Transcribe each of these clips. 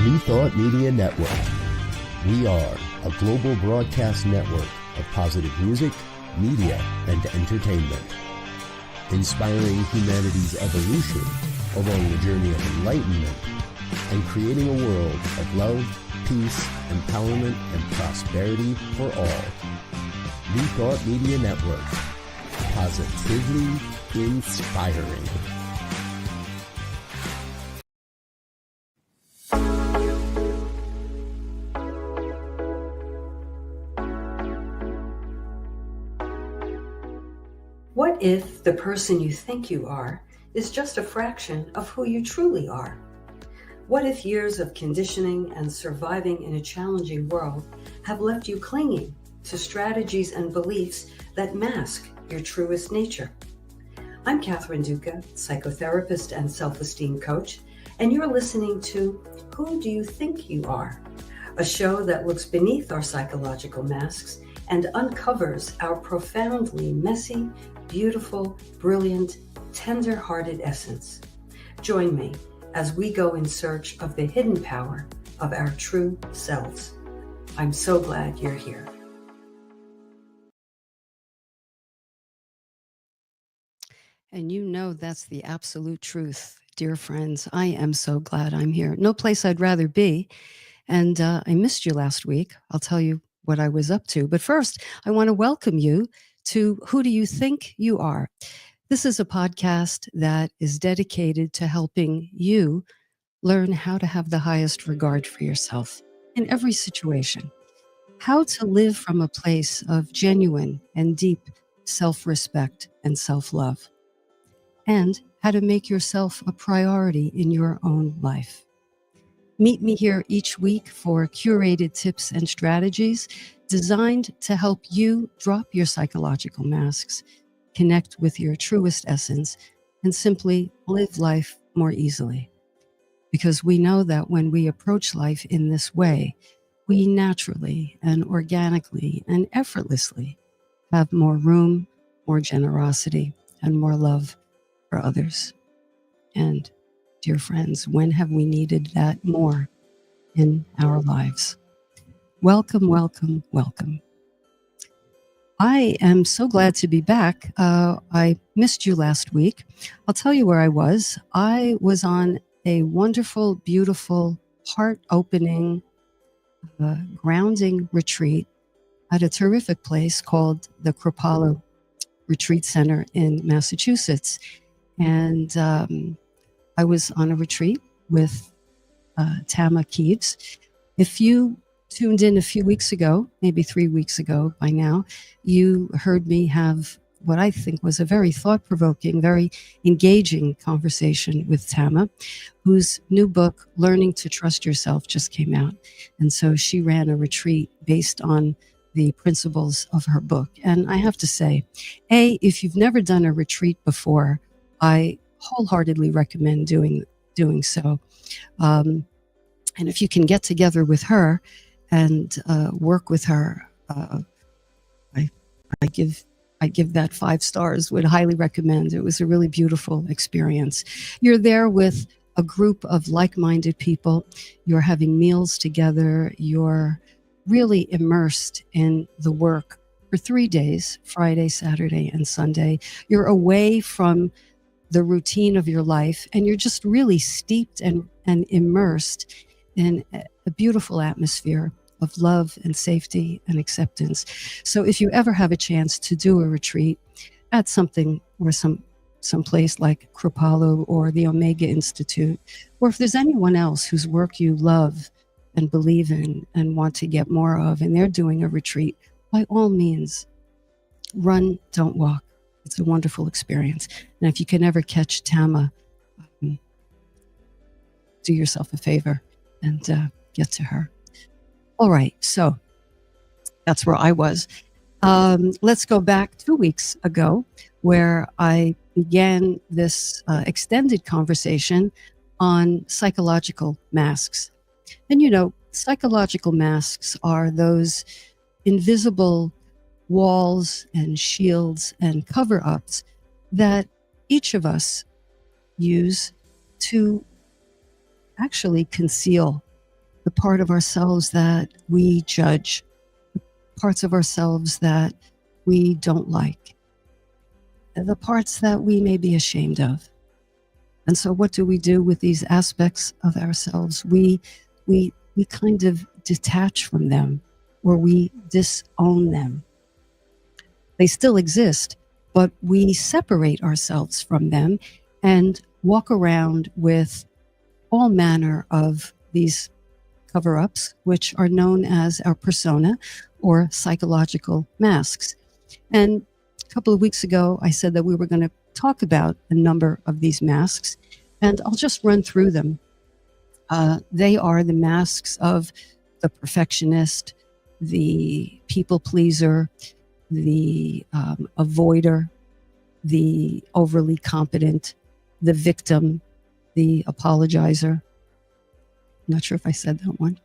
New Thought Media Network. We are a global broadcast network of positive music, media, and entertainment, inspiring humanity's evolution along the journey of enlightenment and creating a world of love, peace, empowerment, and prosperity for all. New Thought Media Network. Positively inspiring. What if the person you think you are is just a fraction of who you truly are? What if years of conditioning and surviving in a challenging world have left you clinging to strategies and beliefs that mask your truest nature? I'm Catherine Duca, psychotherapist and self-esteem coach, and you're listening to Who Do You Think You Are? A show that looks beneath our psychological masks and uncovers our profoundly messy, beautiful, brilliant, tender-hearted essence. Join me as we go in search of the hidden power of our true selves. I'm so glad you're here. And you know that's the absolute truth, dear friends. I am so glad I'm here. No place I'd rather be. And I missed you last week. I'll tell you what I was up to. But first, I want to welcome you to Who Do You Think You Are? This is a podcast that is dedicated to helping you learn how to have the highest regard for yourself in every situation, how to live from a place of genuine and deep self-respect and self-love, and how to make yourself a priority in your own life. Meet me here each week for curated tips and strategies designed to help you drop your psychological masks, connect with your truest essence, and simply live life more easily. Because we know that when we approach life in this way, we naturally and organically and effortlessly have more room, more generosity, and more love for others. And dear friends, when have we needed that more in our lives? Welcome, welcome, welcome. I am so glad to be back. I missed you last week. I'll tell you where I was. I was on a wonderful, beautiful, heart-opening, grounding retreat at a terrific place called the Kripalu Retreat Center in Massachusetts. And I was on a retreat with Tama Keeves. If you tuned in a few weeks ago, maybe 3 weeks ago by now, you heard me have what I think was a very thought-provoking, very engaging conversation with Tama, whose new book, Learning to Trust Yourself, just came out. And so she ran a retreat based on the principles of her book. And I have to say, if you've never done a retreat before, I wholeheartedly recommend doing so. And if you can get together with her and work with her, I give that 5 stars, would highly recommend. It was a really beautiful experience. You're there with a group of like-minded people. You're having meals together. You're really immersed in the work for 3 days, Friday, Saturday, and Sunday. You're away from the routine of your life, and you're just really steeped and immersed in a beautiful atmosphere of love and safety and acceptance. So if you ever have a chance to do a retreat at something or some place like Kripalu or the Omega Institute, or if there's anyone else whose work you love and believe in and want to get more of, and they're doing a retreat, by all means, run, don't walk. It's a wonderful experience. And if you can ever catch Tama, do yourself a favor and get to her. All right, so that's where I was. Let's go back 2 weeks ago, where I began this extended conversation on psychological masks. And you know, psychological masks are those invisible walls and shields and cover-ups that each of us use to actually conceal the part of ourselves that we judge, parts of ourselves that we don't like, the parts that we may be ashamed of. And so what do we do with these aspects of ourselves? We kind of detach from them, or we disown them. They still exist, but we separate ourselves from them and walk around with all manner of these cover-ups, which are known as our persona or psychological masks. And a couple of weeks ago, I said that we were going to talk about a number of these masks, and I'll just run through them. They are the masks of the perfectionist, the people pleaser, the avoider, the overly competent, the victim, the apologizer. Not sure if I said that one.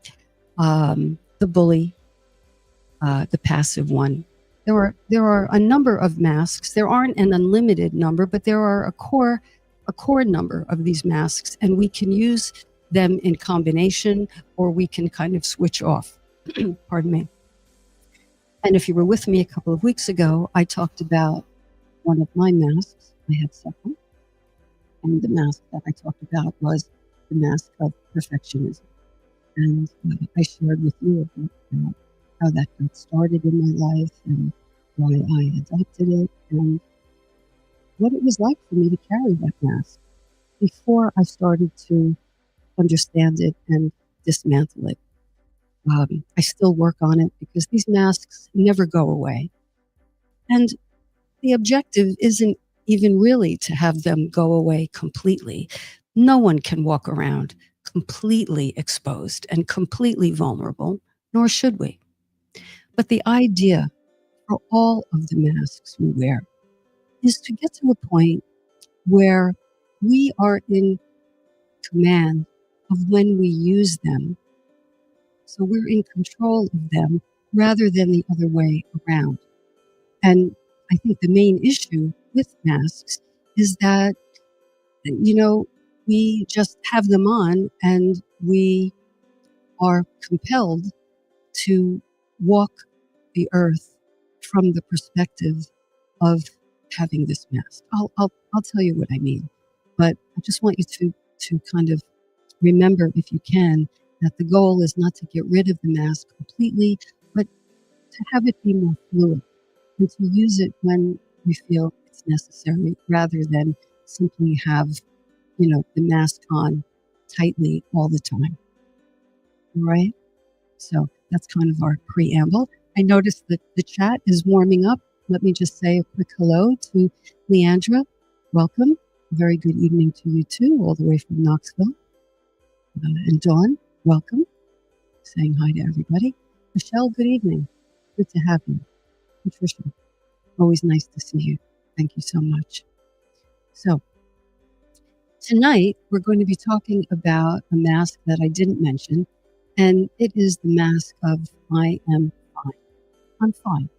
The bully, the passive one. There are a number of masks. There aren't an unlimited number, but there are a core number of these masks, and we can use them in combination, or we can kind of switch off. Pardon me. And if you were with me a couple of weeks ago, I talked about one of my masks. I had several. And the mask that I talked about was the mask of perfectionism. And I shared with you about how that got started in my life and why I adopted it and what it was like for me to carry that mask before I started to understand it and dismantle it. I still work on it because these masks never go away. And the objective isn't even really to have them go away completely. No one can walk around completely exposed and completely vulnerable, nor should we. But the idea for all of the masks we wear is to get to a point where we are in command of when we use them. So we're in control of them rather than the other way around. And I think the main issue with masks is that, we just have them on and we are compelled to walk the earth from the perspective of having this mask. I'll tell you what I mean, but I just want you to kind of remember, if you can, that the goal is not to get rid of the mask completely, but to have it be more fluid and to use it when we feel it's necessary, rather than simply have, the mask on tightly all the time. All right? So that's kind of our preamble. I noticed that the chat is warming up. Let me just say a quick hello to Leandra. Welcome. A very good evening to you too, all the way from Knoxville. And Dawn, welcome. Saying hi to everybody. Michelle, good evening. Good to have you. Patricia, always nice to see you. Thank you so much. So tonight, we're going to be talking about a mask that I didn't mention, and it is the mask of I am fine. I'm fine.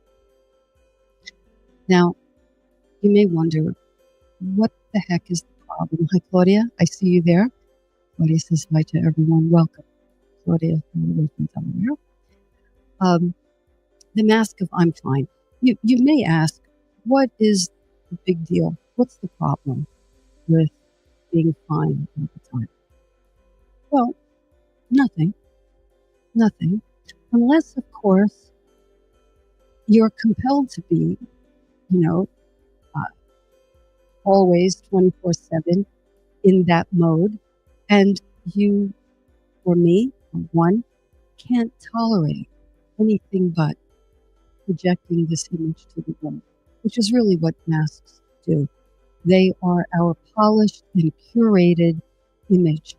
Now, you may wonder, what the heck is the problem? Hi, Claudia. I see you there. Claudia says hi to everyone. Welcome. Claudia, all the way from Delaware. The mask of I'm fine. You may ask, what is the big deal? What's the problem with being fine all the time? Well, nothing. Unless, of course, you're compelled to be, always 24/7 in that mode. And you, or me, or one, can't tolerate anything but projecting this image to the world, which is really what masks do. They are our polished and curated image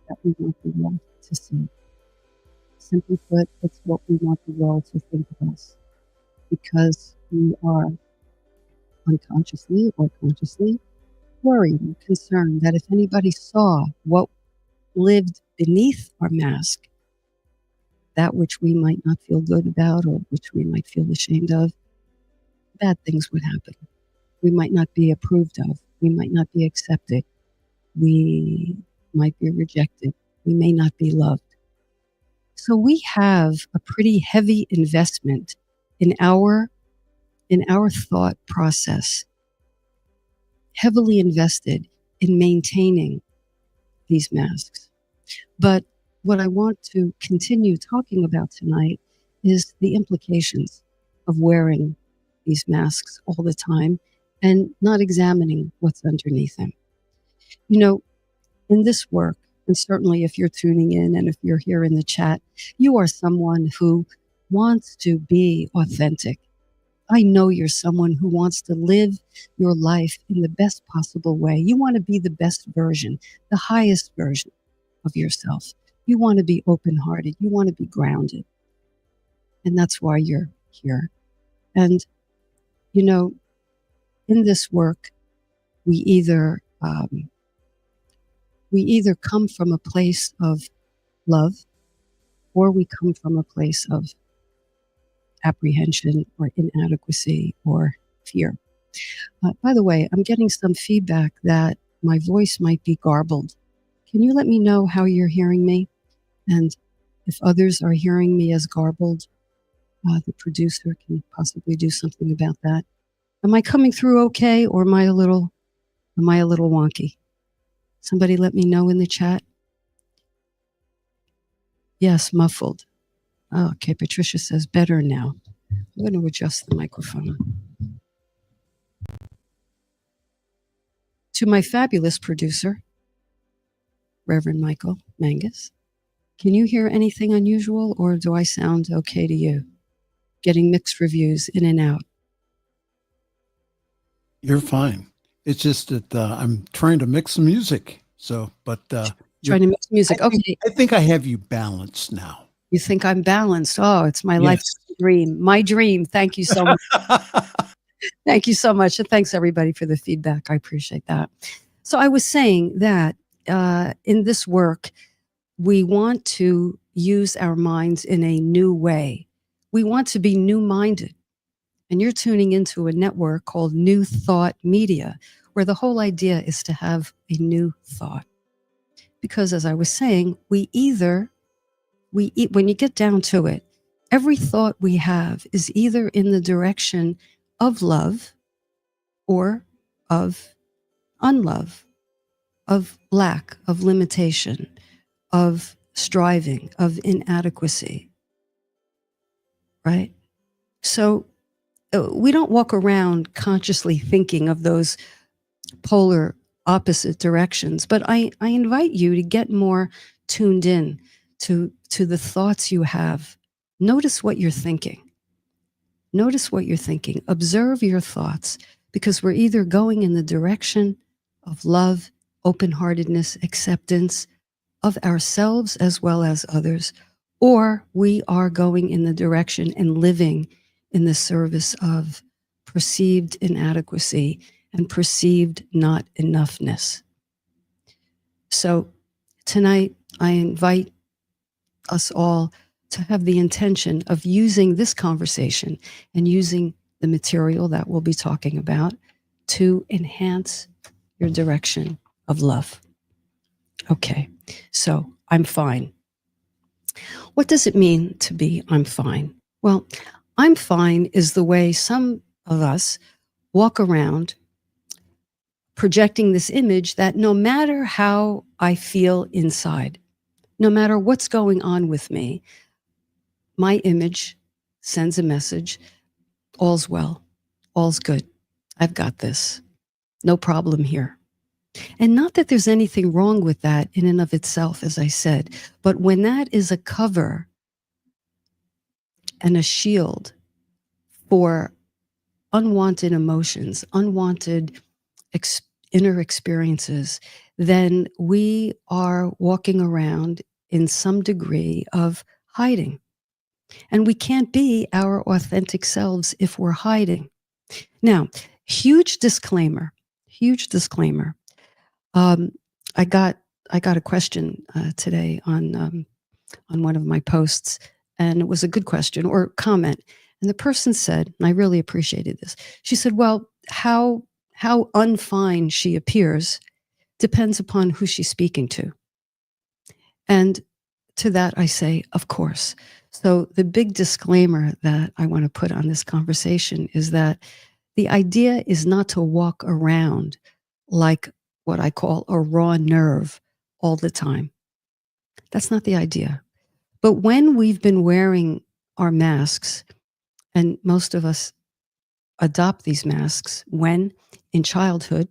that we want the world to see. Simply put, it's what we want the world to think of us, because we are unconsciously or consciously worried and concerned that if anybody saw what lived beneath our mask, that which we might not feel good about or which we might feel ashamed of, bad things would happen. We might not be approved of. We might not be accepted. We might be rejected. We may not be loved. So we have a pretty heavy investment in our thought process, heavily invested in maintaining these masks. But what I want to continue talking about tonight is the implications of wearing these masks all the time and not examining what's underneath them. You know, in this work, and certainly if you're tuning in and if you're here in the chat, you are someone who wants to be authentic. I know you're someone who wants to live your life in the best possible way. You want to be the best version, the highest version of yourself. You want to be open-hearted. You want to be grounded. And that's why you're here. And, you know, in this work, we either come from a place of love, or we come from a place of apprehension or inadequacy or fear. By the way, I'm getting some feedback that my voice might be garbled. Can you let me know how you're hearing me? And if others are hearing me as garbled, the producer can possibly do something about that. Am I coming through okay, or am I a little wonky? Somebody let me know in the chat. Yes, muffled. Oh, okay, Patricia says better now. I'm going to adjust the microphone. To my fabulous producer, Reverend Michael Mangus, can you hear anything unusual, or do I sound okay to you? Getting mixed reviews in and out. You're fine. It's just that I'm trying to mix some music. So, but trying to mix music. Okay. I think I have you balanced now. You think I'm balanced? Oh, it's my life's dream. My dream. Thank you so much. Thank you so much. And thanks everybody for the feedback. I appreciate that. So I was saying that in this work, we want to use our minds in a new way. We want to be new-minded. And you're tuning into a network called New Thought Media, where the whole idea is to have a new thought. Because as I was saying, when you get down to it, every thought we have is either in the direction of love or of unlove, of lack, of limitation, of striving, of inadequacy, right? So we don't walk around consciously thinking of those polar opposite directions, but I invite you to get more tuned in to the thoughts you have. Notice what you're thinking. Notice what you're thinking. Observe your thoughts, because we're either going in the direction of love, open-heartedness, acceptance of ourselves as well as others, or we are going in the direction and living in the service of perceived inadequacy and perceived not enoughness. So tonight, I invite us all to have the intention of using this conversation and using the material that we'll be talking about to enhance your direction of love. Okay, so I'm fine. What does it mean to be I'm fine? Well, I'm fine is the way some of us walk around projecting this image that no matter how I feel inside, no matter what's going on with me, my image sends a message: all's well, all's good, I've got this, no problem here. And not that there's anything wrong with that in and of itself, as I said, but when that is a cover and a shield for unwanted emotions, unwanted inner experiences, then we are walking around in some degree of hiding. And we can't be our authentic selves if we're hiding. Now, huge disclaimer. I got a question today on one of my posts, and it was a good question or comment. And the person said, and I really appreciated this, she said, well, how unfine she appears depends upon who she's speaking to. And to that, I say, of course. So the big disclaimer that I want to put on this conversation is that the idea is not to walk around like what I call a raw nerve all the time. That's not the idea. But when we've been wearing our masks, and most of us adopt these masks when in childhood,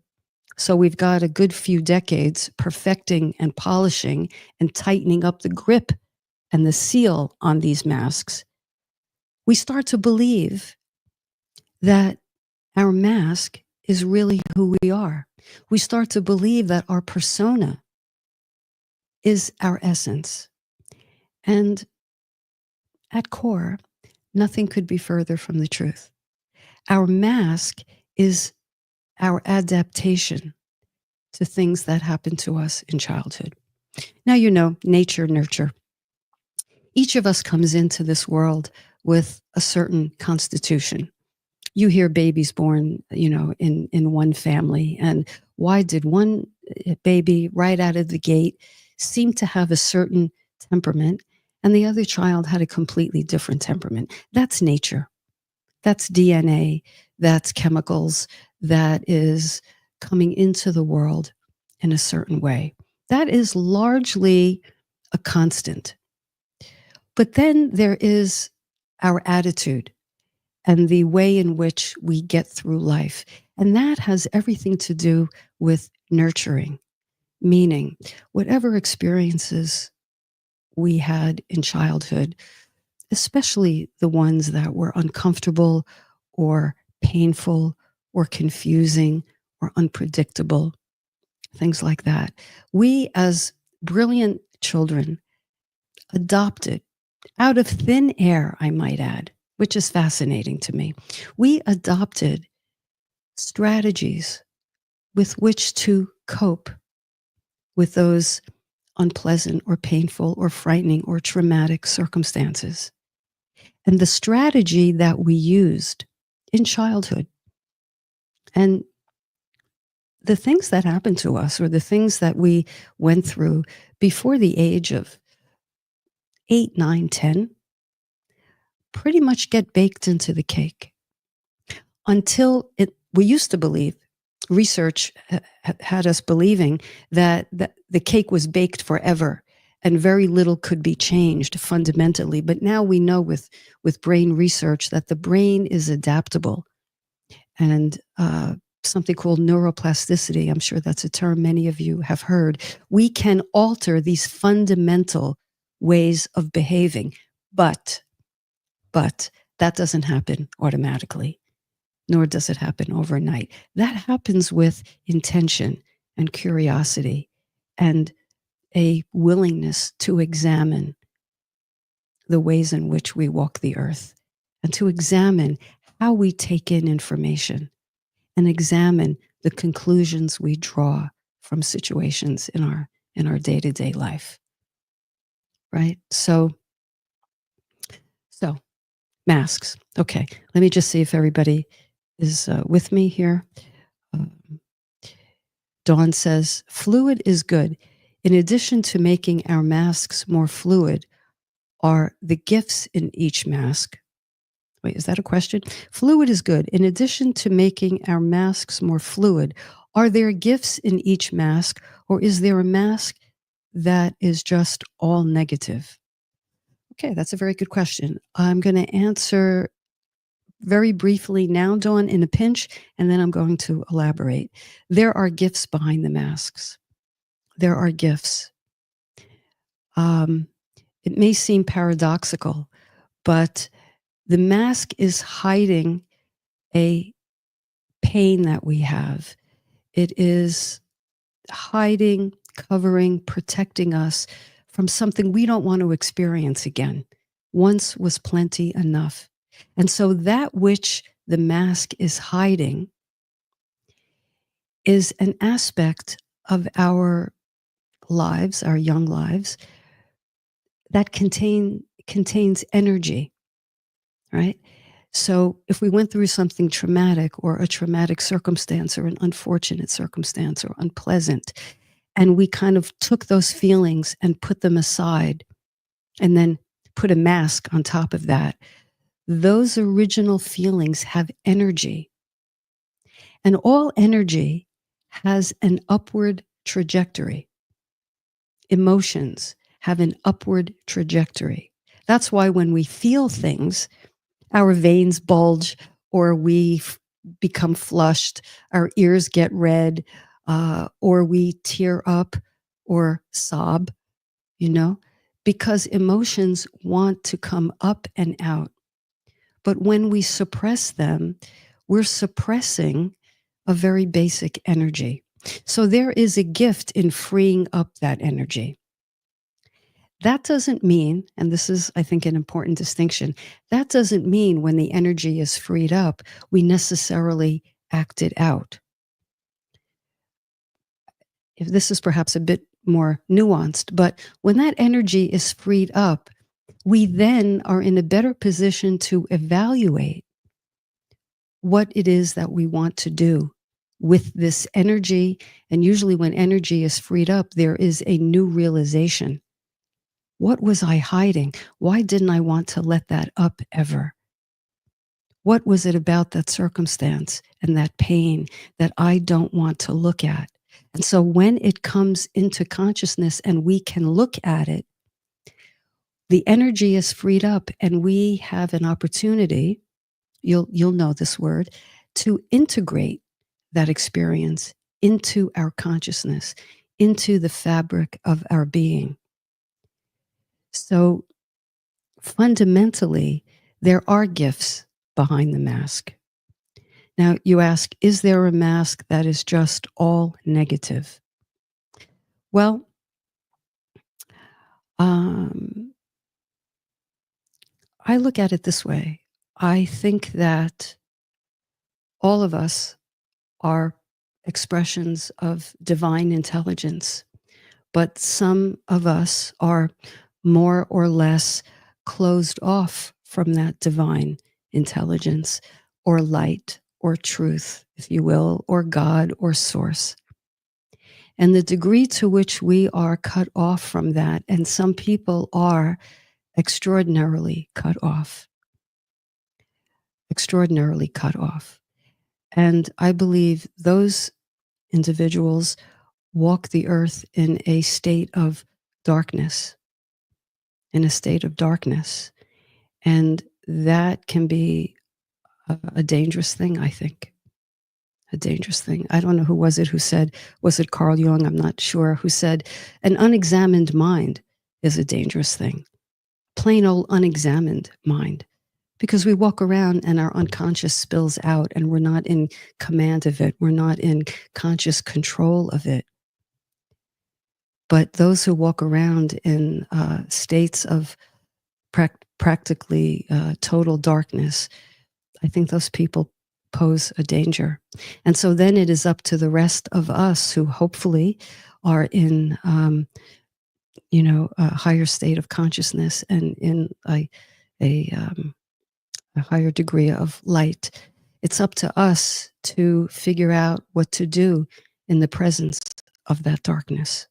so we've got a good few decades perfecting and polishing and tightening up the grip and the seal on these masks, we start to believe that our mask is really who we are. We start to believe that our persona is our essence. And at core, nothing could be further from the truth. Our mask is our adaptation to things that happen to us in childhood. Now, you know, nature, nurture. Each of us comes into this world with a certain constitution. You hear babies born, you know, in one family. And why did one baby right out of the gate seem to have a certain temperament and the other child had a completely different temperament? That's nature. That's DNA. That's chemicals. That is coming into the world in a certain way. That is largely a constant. But then there is our attitude and the way in which we get through life. And that has everything to do with nurturing, meaning whatever experiences we had in childhood, especially the ones that were uncomfortable or painful or confusing or unpredictable, things like that. We, as brilliant children, adopted out of thin air, I might add, which is fascinating to me. We adopted strategies with which to cope with those unpleasant or painful or frightening or traumatic circumstances. And the strategy that we used in childhood and the things that happened to us or the things that we went through before the age of 8, 9, 10, pretty much get baked into the cake until we used to believe, research had us believing that the cake was baked forever and very little could be changed fundamentally. But now we know with brain research that the brain is adaptable and something called neuroplasticity. I'm sure that's a term many of you have heard. We can alter these fundamental ways of behaving, but that doesn't happen automatically, nor does it happen overnight. That happens with intention and curiosity and a willingness to examine the ways in which we walk the earth and to examine how we take in information and examine the conclusions we draw from situations in our day-to-day life. Right? So masks. Okay, let me just see if everybody is with me here. Dawn says, fluid is good. In addition to making our masks more fluid, are the gifts in each mask. Wait, is that a question? Fluid is good. In addition to making our masks more fluid, are there gifts in each mask, or is there a mask that is just all negative? Okay, that's a very good question. I'm going to answer very briefly now, Dawn, in a pinch, and then I'm going to elaborate. There are gifts behind the masks. There are gifts. It may seem paradoxical, but the mask is hiding a pain that we have. It is hiding, covering, protecting us from something we don't want to experience again. Once was plenty enough. And so that which the mask is hiding is an aspect of our lives, our young lives, that contains energy, right? So if we went through something traumatic or a traumatic circumstance or an unfortunate circumstance or unpleasant, and we kind of took those feelings and put them aside and then put a mask on top of that, those original feelings have energy. And all energy has an upward trajectory. Emotions have an upward trajectory. That's why when we feel things, our veins bulge, or we become flushed, our ears get red, or we tear up or sob, because emotions want to come up and out. But when we suppress them, we're suppressing a very basic energy. So there is a gift in freeing up that energy. That doesn't mean, and this is, I think, an important distinction, that doesn't mean when the energy is freed up, we necessarily act it out. If this is perhaps a bit more nuanced, but when that energy is freed up, we then are in a better position to evaluate what it is that we want to do with this energy. And usually when energy is freed up, there is a new realization. What was I hiding? Why didn't I want to let that up ever? What was it about that circumstance and that pain that I don't want to look at? And so when it comes into consciousness and we can look at it, the energy is freed up and we have an opportunity, you'll know this word, to integrate that experience into our consciousness, into the fabric of our being. So fundamentally, there are gifts behind the mask. Now, you ask, is there a mask that is just all negative? Well, I look at it this way. I think that all of us are expressions of divine intelligence, but some of us are more or less closed off from that divine intelligence or light or truth, if you will, or God or source. And the degree to which we are cut off from that, and some people are extraordinarily cut off. Extraordinarily cut off. And I believe those individuals walk the earth in a state of darkness, And that can be a dangerous thing, I think. A dangerous thing. I don't know who was it said, was it Carl Jung? I'm not sure, who said, an unexamined mind is a dangerous thing. Plain old unexamined mind. Because we walk around and our unconscious spills out and we're not in command of it. We're not in conscious control of it. But those who walk around in states of practically total darkness, I think those people pose a danger. And so then it is up to the rest of us who hopefully are in, a higher state of consciousness and in a higher degree of light. It's up to us to figure out what to do in the presence of that darkness.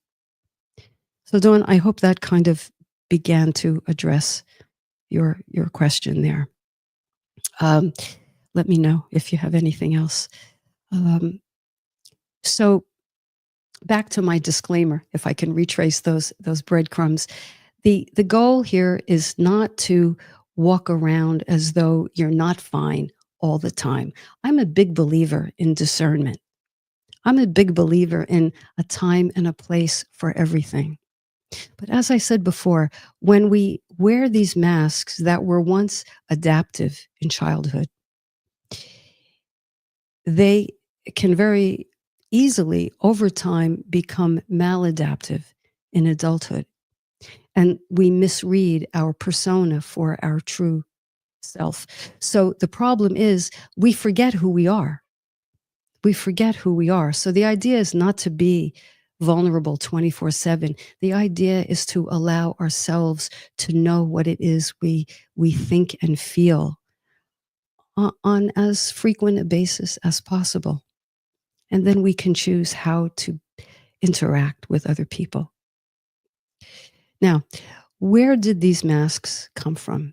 So Dawn, I hope that kind of began to address your question there. Let me know if you have anything else. So back to my disclaimer, if I can retrace those breadcrumbs. The goal here is not to walk around as though you're not fine all the time. I'm a big believer in discernment. I'm a big believer in a time and a place for everything. But as I said before, when we wear these masks that were once adaptive in childhood, they can very easily, over time, become maladaptive in adulthood. And we misread our persona for our true self. So the problem is we forget who we are. We forget who we are. So the idea is not to be vulnerable 24/7. The idea is to allow ourselves to know what it is we think and feel on as frequent a basis as possible. And then we can choose how to interact with other people. Now, where did these masks come from?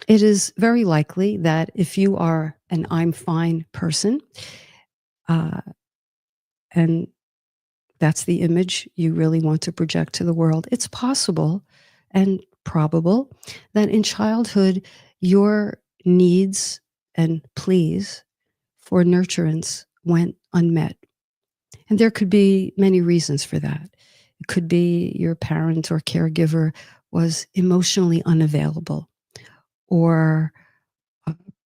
It is very likely that if you are an I'm fine person, uh, and that's the image you really want to project to the world, it's possible and probable that in childhood, your needs and pleas for nurturance went unmet. And there could be many reasons for that. It could be your parent or caregiver was emotionally unavailable, or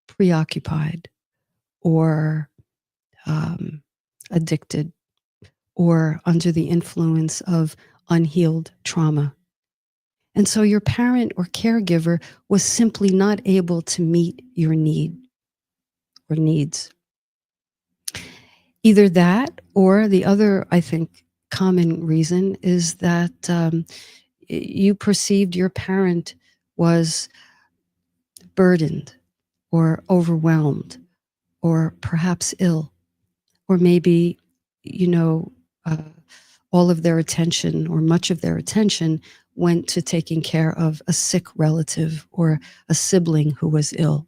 preoccupied, or addicted, or under the influence of unhealed trauma. And so your parent or caregiver was simply not able to meet your need or needs. Either that, or the other, I think, common reason is that you perceived your parent was burdened or overwhelmed or perhaps ill, or maybe, you know, all of their attention or much of their attention went to taking care of a sick relative or a sibling who was ill.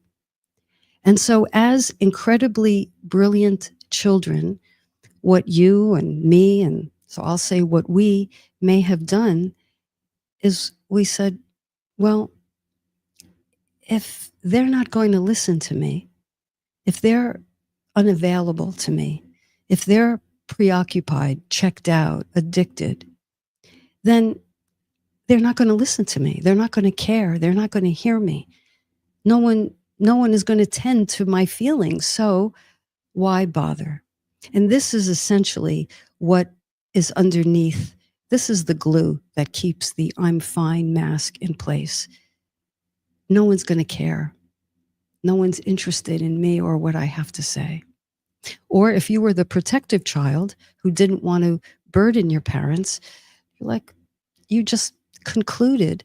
And so, as incredibly brilliant children, what you and me, and so I'll say what we may have done, is we said, well, if they're not going to listen to me, if they're unavailable to me, if they're preoccupied, checked out, addicted, then they're not going to listen to me. They're not going to care. They're not going to hear me. No one is going to tend to my feelings. So why bother? And this is essentially what is underneath. This is the glue that keeps the I'm fine mask in place. No one's going to care. No one's interested in me or what I have to say. Or if you were the protective child who didn't want to burden your parents, you're like, you just concluded,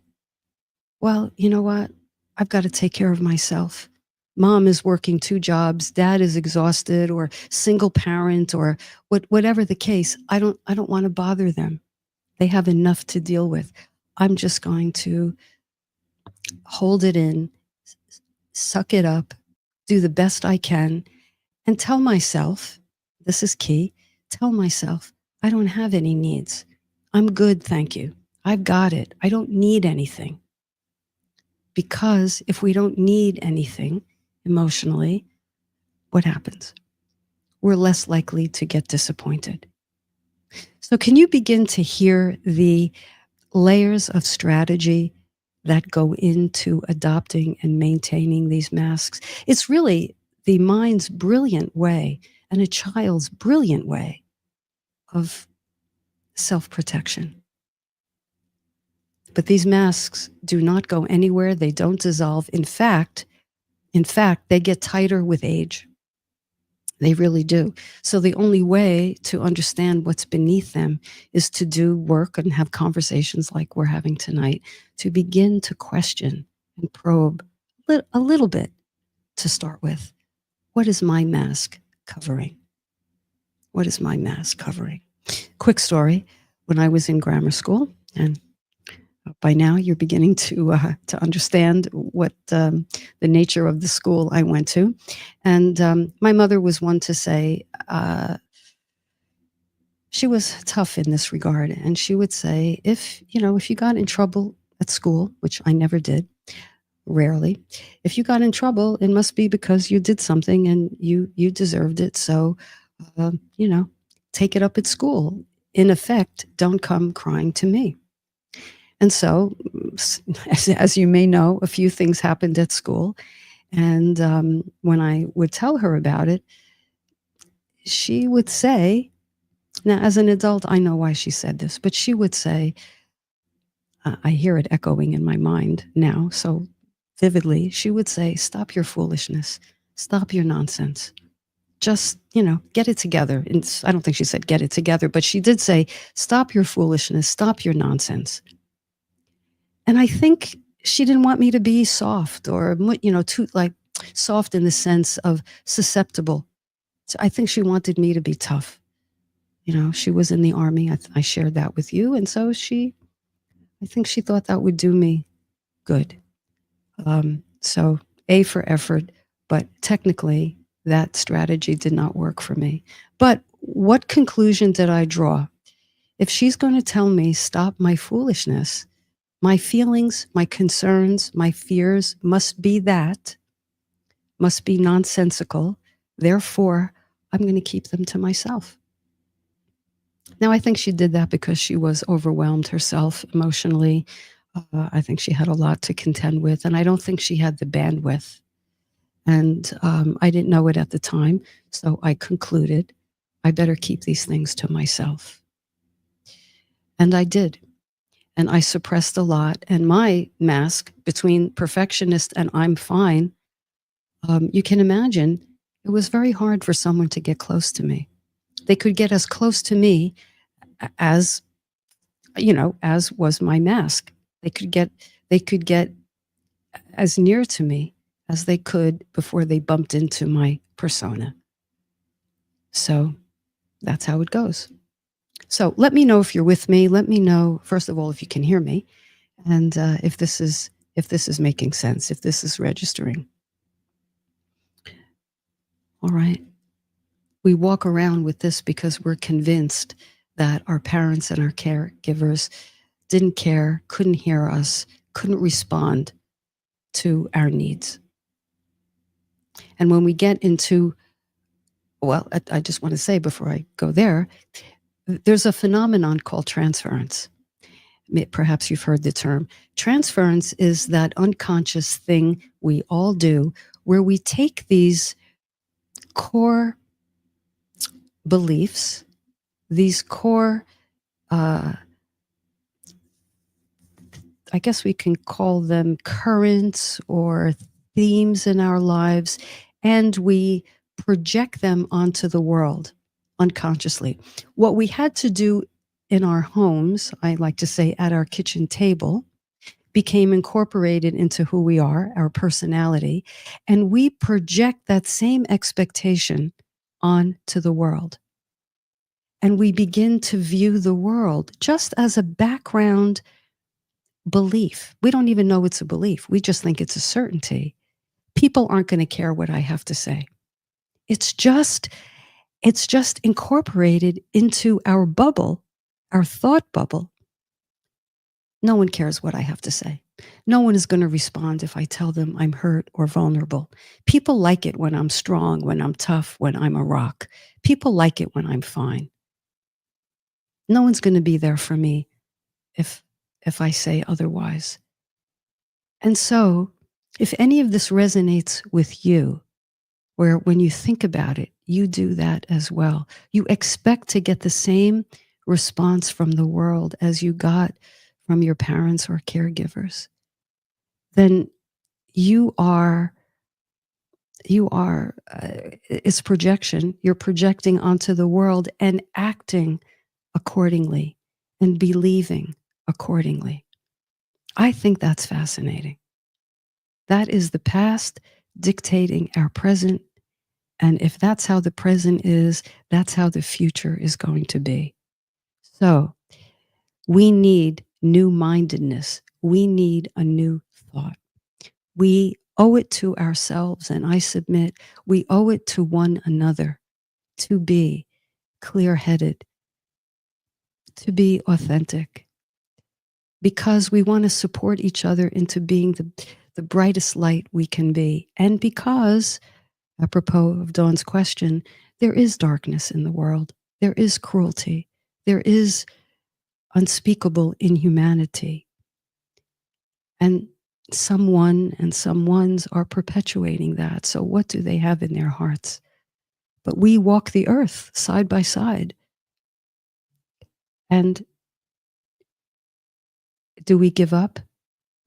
well, you know what? I've got to take care of myself. Mom is working 2 jobs, dad is exhausted, or single parent, or whatever the case. I don't want to bother them. They have enough to deal with. I'm just going to hold it in, suck it up, do the best I can, and tell myself, this is key, tell myself, I don't have any needs. I'm good, thank you. I've got it. I don't need anything. Because if we don't need anything emotionally, what happens? We're less likely to get disappointed. So can you begin to hear the layers of strategy that go into adopting and maintaining these masks? It's really the mind's brilliant way and a child's brilliant way of self-protection. But these masks do not go anywhere. They don't dissolve. In fact, they get tighter with age. They really do. So the only way to understand what's beneath them is to do work and have conversations like we're having tonight, to begin to question and probe a little bit to start with. What is my mask covering? What is my mask covering? Quick story. When I was in grammar school, and by now you're beginning to understand what the nature of the school I went to. And my mother was one to say, she was tough in this regard. And she would say, if you got in trouble at school, which I never did, rarely, if you got in trouble, it must be because you did something and you deserved it. So, take it up at school. In effect, don't come crying to me. And so, as you may know, a few things happened at school. And when I would tell her about it, she would say, now as an adult, I know why she said this, but she would say, I hear it echoing in my mind now so vividly, she would say, stop your foolishness, stop your nonsense. Just, get it together. And I don't think she said get it together, but she did say, stop your foolishness, stop your nonsense. And I think she didn't want me to be soft or, too soft in the sense of susceptible. So I think she wanted me to be tough. She was in the Army. I shared that with you. And so she I think she thought that would do me good. So A for effort, but technically that strategy did not work for me. But what conclusion did I draw? If she's going to tell me stop my foolishness, my feelings, my concerns, my fears must be nonsensical. Therefore, I'm going to keep them to myself. Now, I think she did that because she was overwhelmed herself emotionally. I think she had a lot to contend with, and I don't think she had the bandwidth. And I didn't know it at the time, so I concluded I better keep these things to myself. And I did. And I suppressed a lot. And my mask between perfectionist and I'm fine, you can imagine it was very hard for someone to get close to me. They could get as close to me as, as was my mask. They could get as near to me as they could before they bumped into my persona. So that's how it goes. So let me know if you're with me. Let me know, first of all, if you can hear me, and if this is making sense, if this is registering. All right. We walk around with this because we're convinced that our parents and our caregivers didn't care, couldn't hear us, couldn't respond to our needs. And when we get into, well, I just want to say before I go there, there's a phenomenon called transference. Perhaps you've heard the term. Transference is that unconscious thing we all do where we take these core beliefs, these core, I guess we can call them currents or themes in our lives, and we project them onto the world unconsciously. What we had to do in our homes, I like to say at our kitchen table, became incorporated into who we are, our personality, and we project that same expectation onto the world. And we begin to view the world just as a background belief. We don't even know it's a belief. We just think it's a certainty. People aren't going to care what I have to say. It's just incorporated into our bubble, our thought bubble. No one cares what I have to say. No one is going to respond if I tell them I'm hurt or vulnerable. People like it when I'm strong, when I'm tough, when I'm a rock. People like it when I'm fine. No one's going to be there for me if I say otherwise. And so, if any of this resonates with you, where when you think about it, you do that as well, you expect to get the same response from the world as you got from your parents or caregivers, then it's projection. You're projecting onto the world and acting accordingly and believing accordingly. I think that's fascinating. That is the past dictating our present. And if that's how the present is, that's how the future is going to be. So we need new-mindedness. We need a new thought. We owe it to ourselves, and I submit we owe it to one another to be clear-headed, to be authentic, because we want to support each other into being the brightest light we can be. And because, apropos of Dawn's question, there is darkness in the world. There is cruelty. There is unspeakable inhumanity. And someone and someones are perpetuating that. So what do they have in their hearts? But we walk the earth side by side. And do we give up?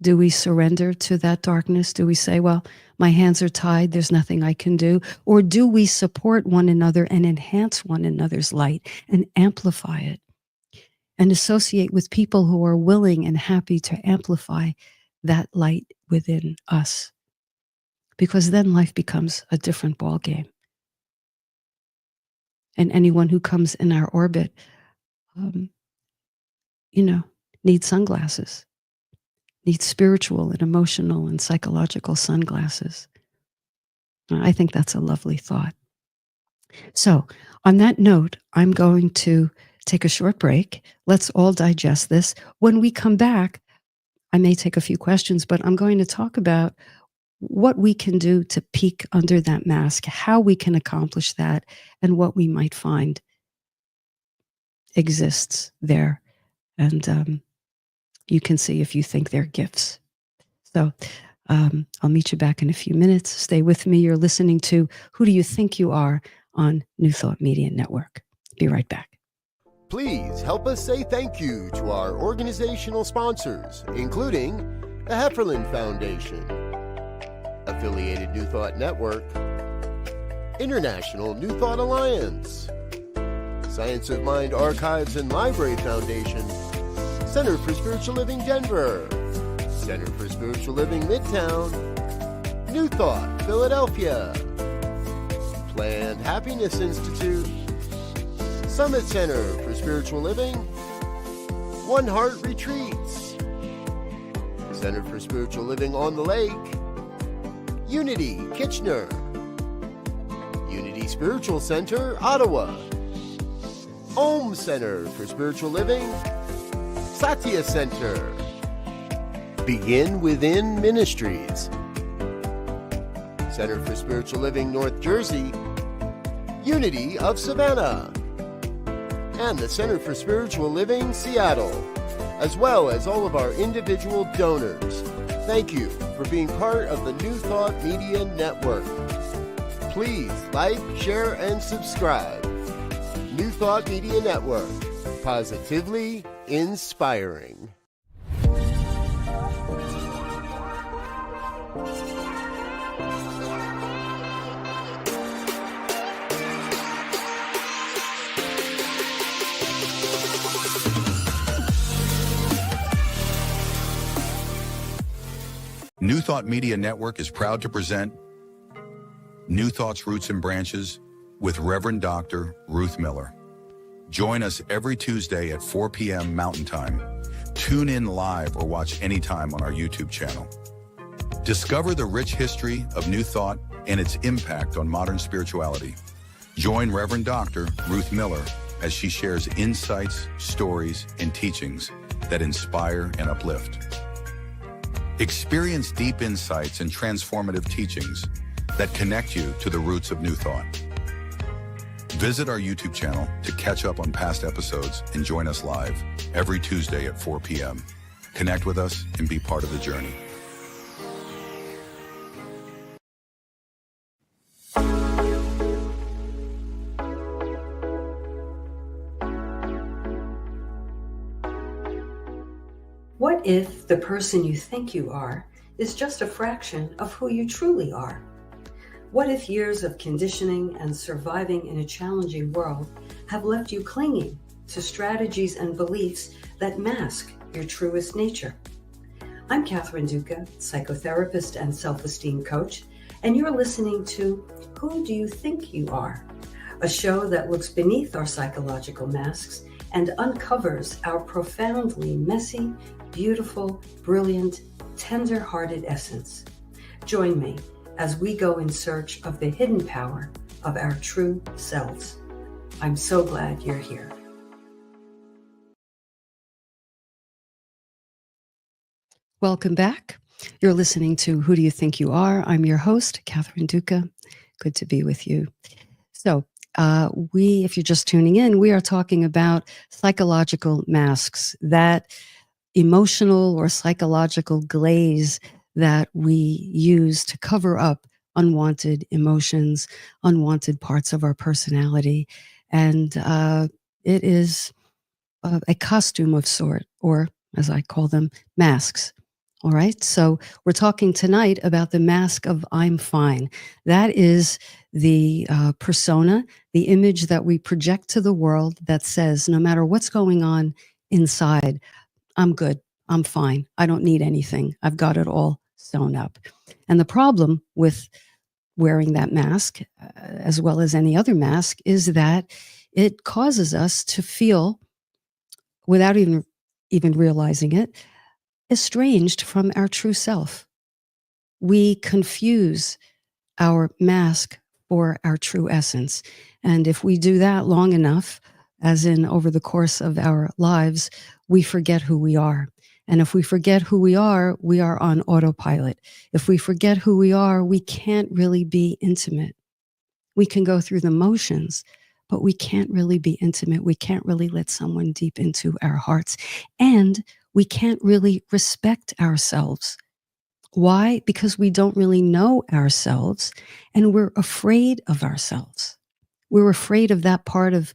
Do we surrender to that darkness? Do we say, well, my hands are tied, there's nothing I can do? Or do we support one another and enhance one another's light and amplify it and associate with people who are willing and happy to amplify that light within us? Because then life becomes a different ballgame. And anyone who comes in our orbit, need sunglasses, need spiritual and emotional and psychological sunglasses. I think that's a lovely thought. So, on that note, I'm going to take a short break. Let's all digest this. When we come back, I may take a few questions, but I'm going to talk about what we can do to peek under that mask, how we can accomplish that, and what we might find exists there. And you can see if you think they're gifts. So I'll meet you back in a few minutes. Stay with me. You're listening to Who Do You Think You Are on New Thought Media Network. Be right back. Please help us say thank you to our organizational sponsors, including the Hefferland Foundation, Affiliated New Thought Network, International New Thought Alliance, Science of Mind Archives and Library Foundation, Center for Spiritual Living Denver, Center for Spiritual Living Midtown, New Thought Philadelphia, Planned Happiness Institute, Summit Center for Spiritual Living, One Heart Retreats, Center for Spiritual Living on the Lake, Unity Kitchener, Unity Spiritual Center Ottawa, Om Center for Spiritual Living, Satya Center, Begin Within Ministries, Center for Spiritual Living North Jersey, Unity of Savannah, and the Center for Spiritual Living Seattle, as well as all of our individual donors. Thank you for being part of the New Thought Media Network. Please like, share, and subscribe. New Thought Media Network, positively inspiring. New Thought Media Network is proud to present New Thought's Roots and Branches with Reverend Dr. Ruth Miller. Join us every Tuesday at 4 p.m. Mountain Time. Tune in live or watch anytime on our YouTube channel. Discover the rich history of New Thought and its impact on modern spirituality. Join Reverend Dr. Ruth Miller as she shares insights, stories, and teachings that inspire and uplift. Experience deep insights and transformative teachings that connect you to the roots of New Thought. Visit our YouTube channel to catch up on past episodes and join us live every Tuesday at 4 p.m. Connect with us and be part of the journey. What if the person you think you are is just a fraction of who you truly are? What if years of conditioning and surviving in a challenging world have left you clinging to strategies and beliefs that mask your truest nature? I'm Catherine Duca, psychotherapist and self-esteem coach, and you're listening to Who Do You Think You Are? A show that looks beneath our psychological masks and uncovers our profoundly messy, beautiful, brilliant, tender-hearted essence. Join me as we go in search of the hidden power of our true selves. I'm so glad you're here. Welcome back. You're listening to Who Do You Think You Are? I'm your host, Catherine Duca. Good to be with you. So, if you're just tuning in, we are talking about psychological masks, that emotional or psychological glaze that we use to cover up unwanted emotions, unwanted parts of our personality. And it is a costume of sort, or as I call them, masks. All right. So we're talking tonight about the mask of I'm fine. That is the persona, the image that we project to the world that says, no matter what's going on inside, I'm good. I'm fine. I don't need anything. I've got it all sewn up. And the problem with wearing that mask, as well as any other mask, is that it causes us to feel, without even even realizing it, estranged from our true self. We confuse our mask for our true essence. And if we do that long enough, as in over the course of our lives, we forget who we are. And if we forget who we are on autopilot. If we forget who we can't really be intimate. We can go through the motions, but we can't really be intimate. We can't really let someone deep into our hearts. And we can't really respect ourselves. Why? Because we don't really know ourselves, and we're afraid of ourselves. We're afraid of that part of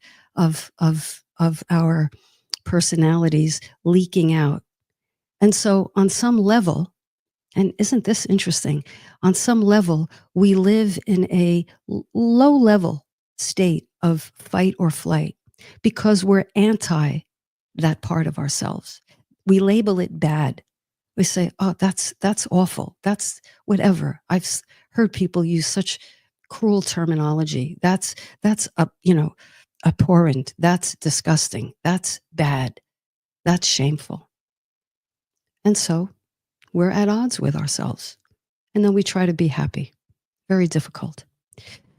our personalities leaking out. And so on some level, and isn't this interesting? On some level, we live in a low level state of fight or flight because we're anti that part of ourselves. We label it bad. We say, oh, that's awful. That's whatever. I've heard people use such cruel terminology. That's abhorrent. That's disgusting. That's bad. That's shameful. And so we're at odds with ourselves. And then we try to be happy. Very difficult.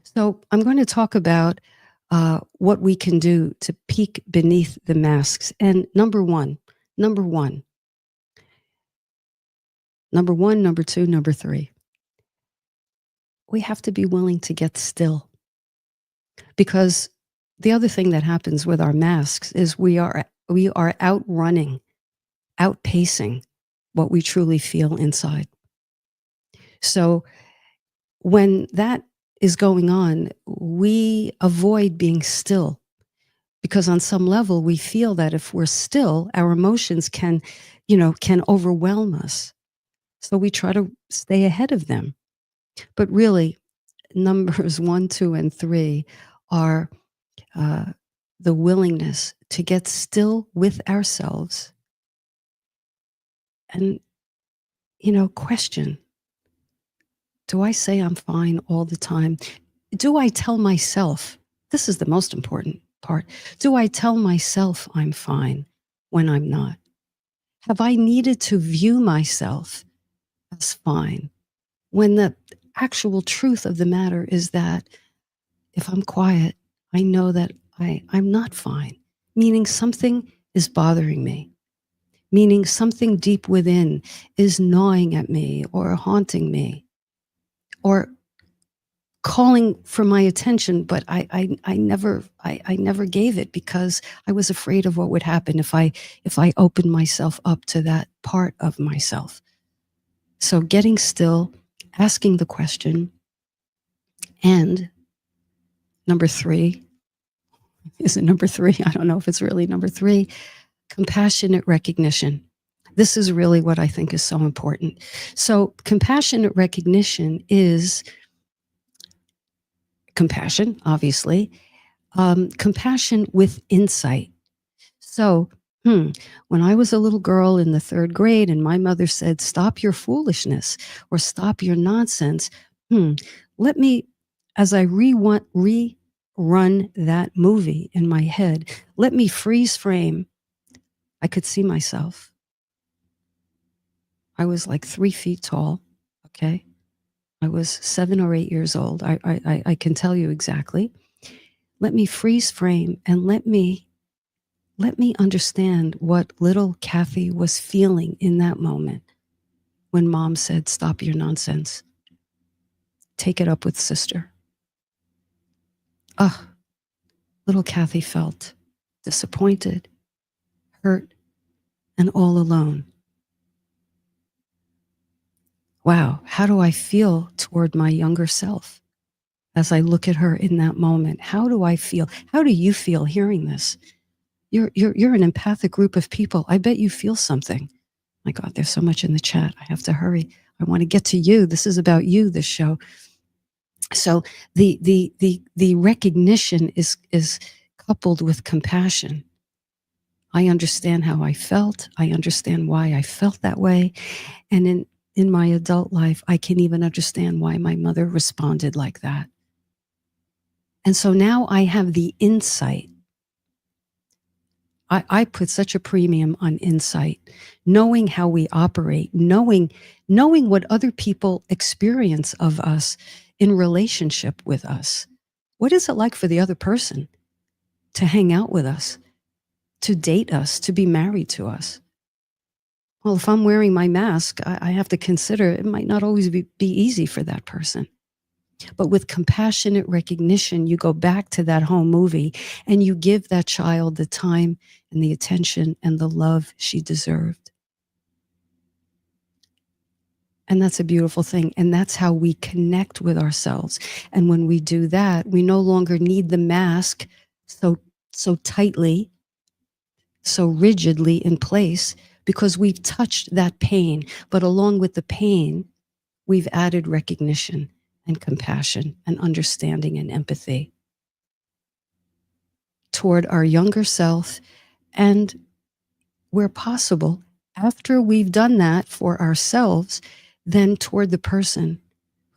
So I'm going to talk about what we can do to peek beneath the masks. And number one, number two, number three. We have to be willing to get still. Because the other thing that happens with our masks is we are outrunning, outpacing what we truly feel inside. So when that is going on, we avoid being still. Because on some level, we feel that if we're still, our emotions can overwhelm us. So we try to stay ahead of them. But really, numbers 1, 2, and 3 are the willingness to get still with ourselves and, question. Do I say I'm fine all the time? Do I tell myself, this is the most important part, do I tell myself I'm fine when I'm not? Have I needed to view myself as fine when the actual truth of the matter is that if I'm quiet, I know that I'm not fine, meaning something is bothering me, meaning something deep within is gnawing at me or haunting me or calling for my attention, but I never gave it because I was afraid of what would happen if I opened myself up to that part of myself. So getting still, asking the question, and number 3, is it number 3? I don't know if it's really number 3, compassionate recognition. This is really what I think is so important. So compassionate recognition is compassion, obviously, compassion with insight. So when I was a little girl in the 3rd grade and my mother said, stop your foolishness or stop your nonsense, let me, as I rerun that movie in my head, let me freeze frame. I could see myself. I was like 3 feet tall, okay? I was 7 or 8 years old. I can tell you exactly. Let me freeze frame and let me understand what little Kathy was feeling in that moment when Mom said, stop your nonsense. Take it up with sister. Little Kathy felt disappointed, hurt, and all alone. Wow, how do I feel toward my younger self as I look at her in that moment? How do I feel? How do you feel hearing this? You're an empathic group of people. I bet you feel something. My God, there's so much in the chat. I have to hurry. I want to get to you. This is about you, this show. So the recognition is coupled with compassion. I understand how I felt. I understand why I felt that way. And in my adult life, I can even understand why my mother responded like that. And so now I have the insight I put such a premium on insight, knowing how we operate, knowing what other people experience of us in relationship with us. What is it like for the other person to hang out with us, to date us, to be married to us? Well, if I'm wearing my mask, I have to consider it might not always be easy for that person. But with compassionate recognition, you go back to that home movie and you give that child the time and the attention and the love she deserved. And that's a beautiful thing. And that's how we connect with ourselves. And when we do that, we no longer need the mask so tightly, so rigidly in place, because we've touched that pain. But along with the pain, we've added recognition and compassion and understanding and empathy toward our younger self, and where possible, after we've done that for ourselves, then toward the person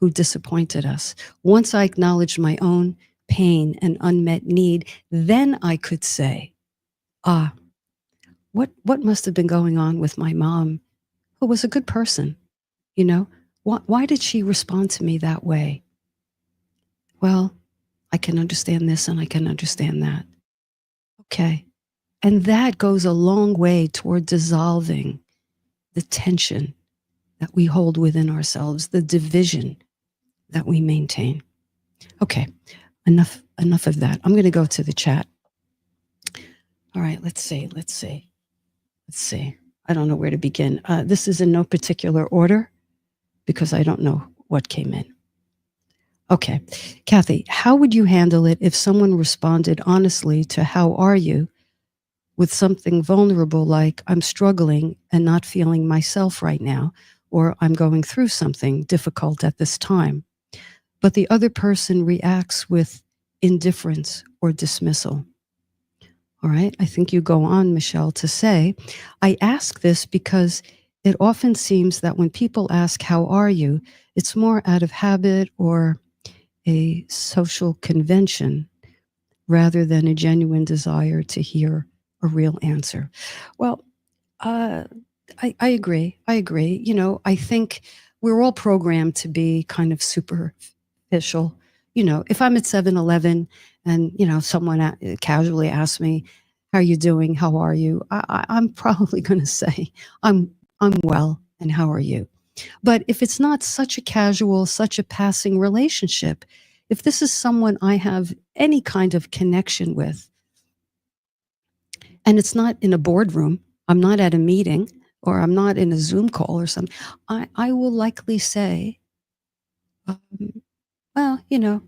who disappointed us. Once I acknowledged my own pain and unmet need, then I could say, what must have been going on with my mom, who was a good person? You know, why did she respond to me that way? Well, I can understand this and I can understand that. Okay. And that goes a long way toward dissolving the tension that we hold within ourselves, the division that we maintain. Okay, enough of that. I'm going to go to the chat. All right, let's see. I don't know where to begin. This is in no particular order because I don't know what came in. Okay, Kathy, how would you handle it if someone responded honestly to "How are you?" with something vulnerable like "I'm struggling and not feeling myself right now," or "I'm going through something difficult at this time," but the other person reacts with indifference or dismissal? All right, I think you go on, Michelle, to say, I ask this because it often seems that when people ask, "How are you?" it's more out of habit or a social convention rather than a genuine desire to hear a real answer. Well, I agree. You know, I think we're all programmed to be kind of superficial. You know, if I'm at 7-Eleven and, you know, someone casually asks me, "How are you doing? How are you?" I'm probably going to say, I'm well, and how are you? But if it's not such a casual, such a passing relationship, if this is someone I have any kind of connection with, and it's not in a boardroom, I'm not at a meeting, or I'm not in a Zoom call or something, I will likely say, um, well, you know,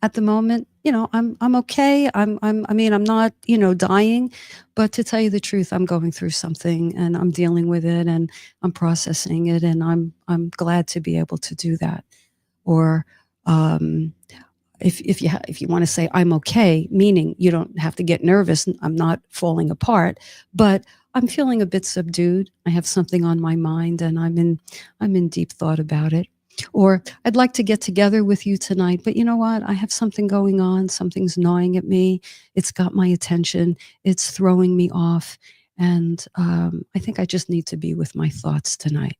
at the moment, you know, I'm okay. I mean, I'm not, you know, dying, but to tell you the truth, I'm going through something and I'm dealing with it and I'm processing it, and I'm glad to be able to do that. Or if you want to say I'm okay, meaning you don't have to get nervous, I'm not falling apart, but I'm feeling a bit subdued. I have something on my mind and I'm in deep thought about it. Or I'd like to get together with you tonight, but you know what? I have something going on. Something's gnawing at me. It's got my attention. It's throwing me off. And I think I just need to be with my thoughts tonight.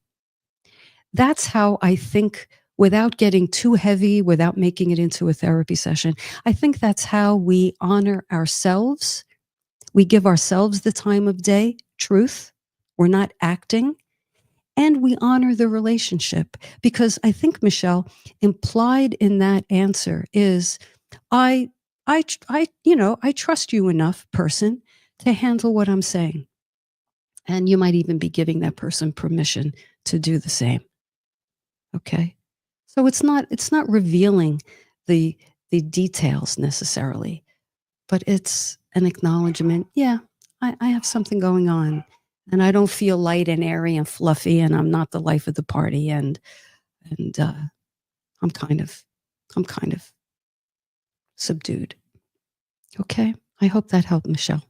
That's how I think, without getting too heavy, without making it into a therapy session. I think that's how we honor ourselves. We give ourselves the time of day, truth. We're not acting. And we honor the relationship, because I think, Michelle, implied in that answer is, I trust you enough, person, to handle what I'm saying. And you might even be giving that person permission to do the same. Okay. So it's not revealing the details necessarily, but it's an acknowledgement. Yeah, I have something going on. And I don't feel light and airy and fluffy, and I'm not the life of the party, and I'm kind of subdued. Okay, I hope that helped, Michelle.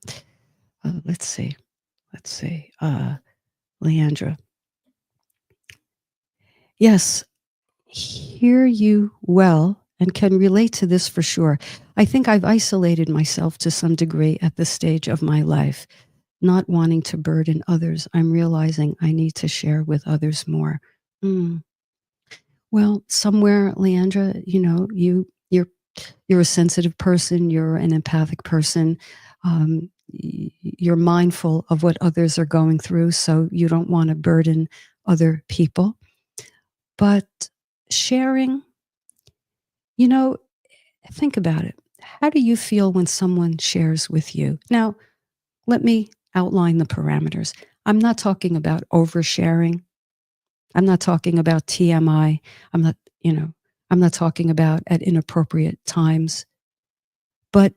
Let's see, Leandra. Yes, hear you well and can relate to this for sure. I think I've isolated myself to some degree at this stage of my life, not wanting to burden others. I'm realizing I need to share with others more. Mm. Well, somewhere, Leandra, you're a sensitive person. You're an empathic person. You're mindful of what others are going through, so you don't want to burden other people. But sharing, think about it. How do you feel when someone shares with you? Now, let me outline the parameters. I'm not talking about oversharing. I'm not talking about TMI. I'm not, I'm not talking about at inappropriate times. But,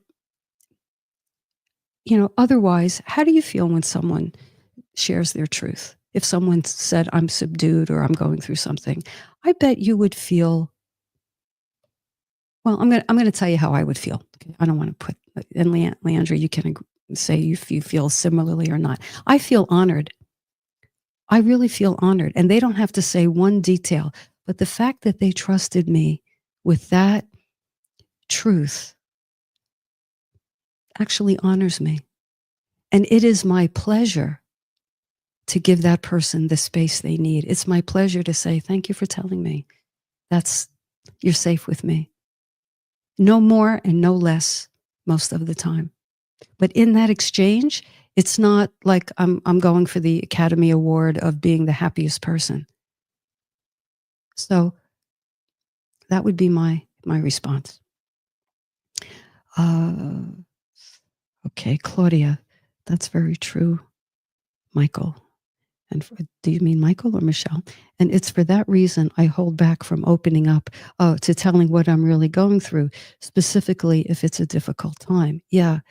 otherwise, how do you feel when someone shares their truth? If someone said, I'm subdued or I'm going through something, I bet you would feel, well, I'm going to tell you how I would feel. Okay? I don't want to put, and Leandra, you can say if you feel similarly or not. I feel honored. I really feel honored. And they don't have to say one detail, but the fact that they trusted me with that truth actually honors me. And it is my pleasure to give that person the space they need. It's my pleasure to say, thank you for telling me. You're safe with me. No more and no less most of the time. But in that exchange, it's not like I'm going for the Academy Award of being the happiest person. So that would be my response. Okay, Claudia, that's very true. Michael. And do you mean Michael or Michelle? And it's for that reason I hold back from opening up to telling what I'm really going through, specifically if it's a difficult time. Yeah.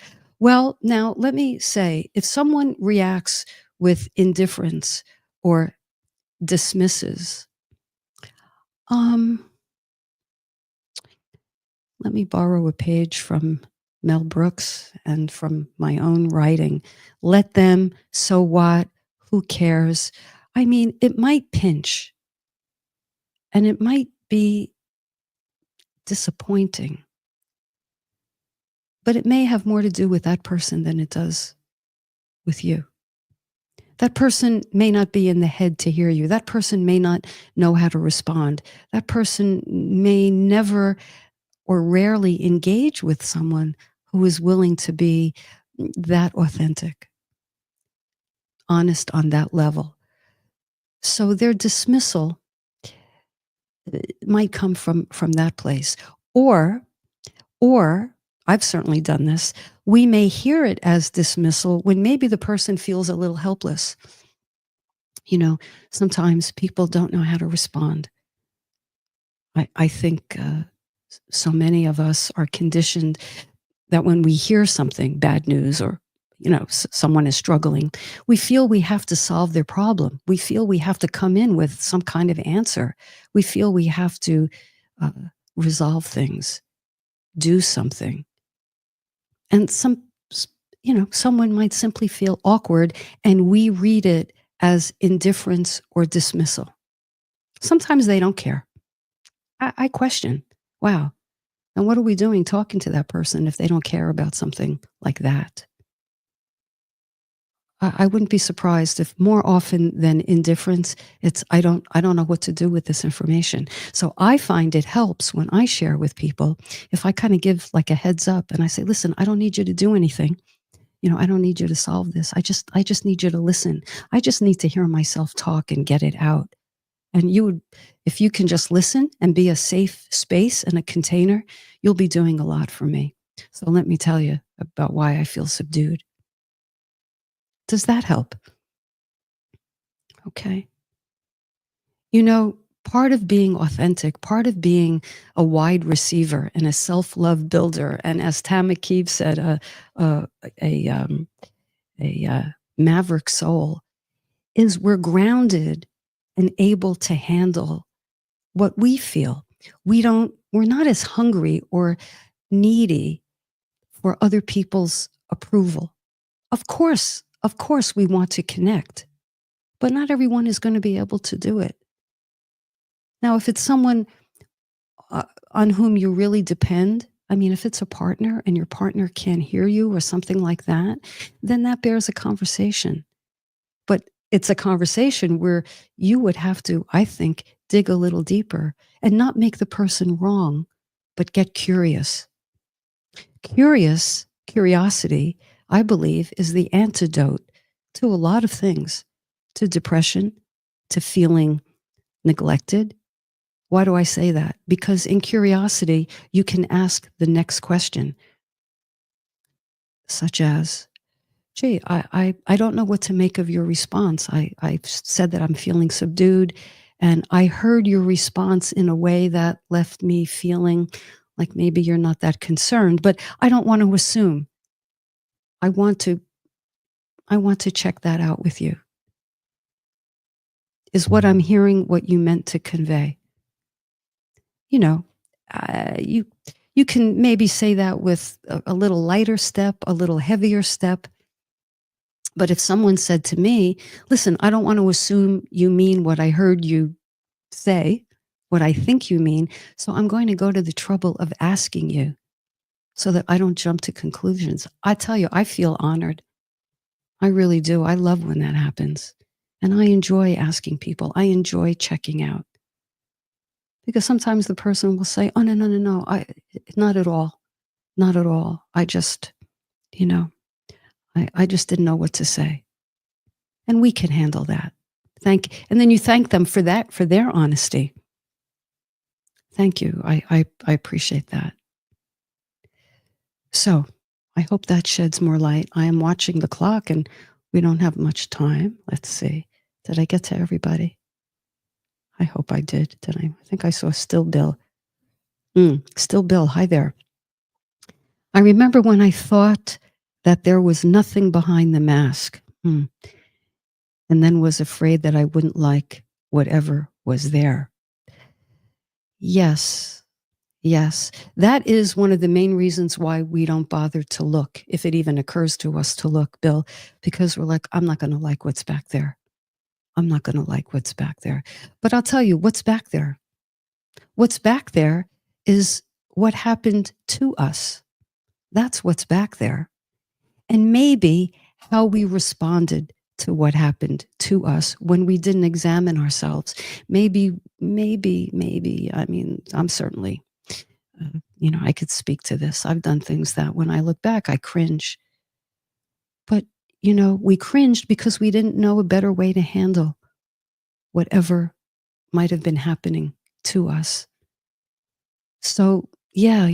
Well, now let me say, if someone reacts with indifference or dismisses, let me borrow a page from Mel Brooks and from my own writing. Let them, so what? Who cares? I mean, it might pinch and it might be disappointing, but it may have more to do with that person than it does with you. That person may not be in the head to hear you. That person may not know how to respond. That person may never or rarely engage with someone who is willing to be that authentic, honest on that level. So their dismissal might come from that place. Or I've certainly done this, we may hear it as dismissal when maybe the person feels a little helpless. Sometimes people don't know how to respond. I think so many of us are conditioned that when we hear something, bad news, or someone is struggling, we feel we have to solve their problem. We feel we have to come in with some kind of answer. We feel we have to resolve things, do something. And someone might simply feel awkward, and we read it as indifference or dismissal. Sometimes they don't care. I question, wow, and what are we doing talking to that person if they don't care about something like that? I wouldn't be surprised if more often than indifference, it's I don't know what to do with this information. So I find it helps when I share with people, if I kind of give like a heads up and I say, listen, I don't need you to do anything. I don't need you to solve this. I just need you to listen. I just need to hear myself talk and get it out. And if you can just listen and be a safe space and a container, you'll be doing a lot for me. So let me tell you about why I feel subdued. Does that help? Okay. Part of being authentic, part of being a wide receiver and a self-love builder, and as Tam McKeeve said, a maverick soul, is we're grounded and able to handle what we feel. We're not as hungry or needy for other people's approval. Of course, we want to connect, but not everyone is going to be able to do it. Now, if it's someone on whom you really depend, I mean, if it's a partner and your partner can't hear you or something like that, then that bears a conversation. But it's a conversation where you would have to, I think, dig a little deeper and not make the person wrong, but get curious. Curiosity, I believe, is the antidote to a lot of things, to depression, to feeling neglected. Why do I say that? Because in curiosity, you can ask the next question, such as, gee, I don't know what to make of your response. I said that I'm feeling subdued, and I heard your response in a way that left me feeling like maybe you're not that concerned, but I don't want to assume. I want to check that out with you. Is what I'm hearing what you meant to convey? You know, you can maybe say that with a little lighter step, a little heavier step. But if someone said to me, listen, I don't want to assume you mean what I heard you say, what I think you mean, so I'm going to go to the trouble of asking you so that I don't jump to conclusions. I tell you, I feel honored. I really do. I love when that happens. And I enjoy asking people. I enjoy checking out. Because sometimes the person will say, oh, no, not at all. Not at all. I just, I just didn't know what to say. And we can handle that. And then you thank them for that, for their honesty. Thank you. I appreciate that. So I hope that sheds more light. I am watching the clock and we don't have much time. Let's see. Did I get to everybody? I hope I did. Did I? I think I saw Still Bill. Still Bill, hi there. I remember when I thought that there was nothing behind the mask, and then was afraid that I wouldn't like whatever was there. Yes. That is one of the main reasons why we don't bother to look, if it even occurs to us to look, Bill, because we're like, I'm not going to like what's back there. I'm not going to like what's back there. But I'll tell you what's back there. What's back there is what happened to us. That's what's back there. And maybe how we responded to what happened to us when we didn't examine ourselves. Maybe, I mean, I'm certainly, I could speak to this. I've done things that when I look back, I cringe. But, we cringed because we didn't know a better way to handle whatever might have been happening to us. So, yeah,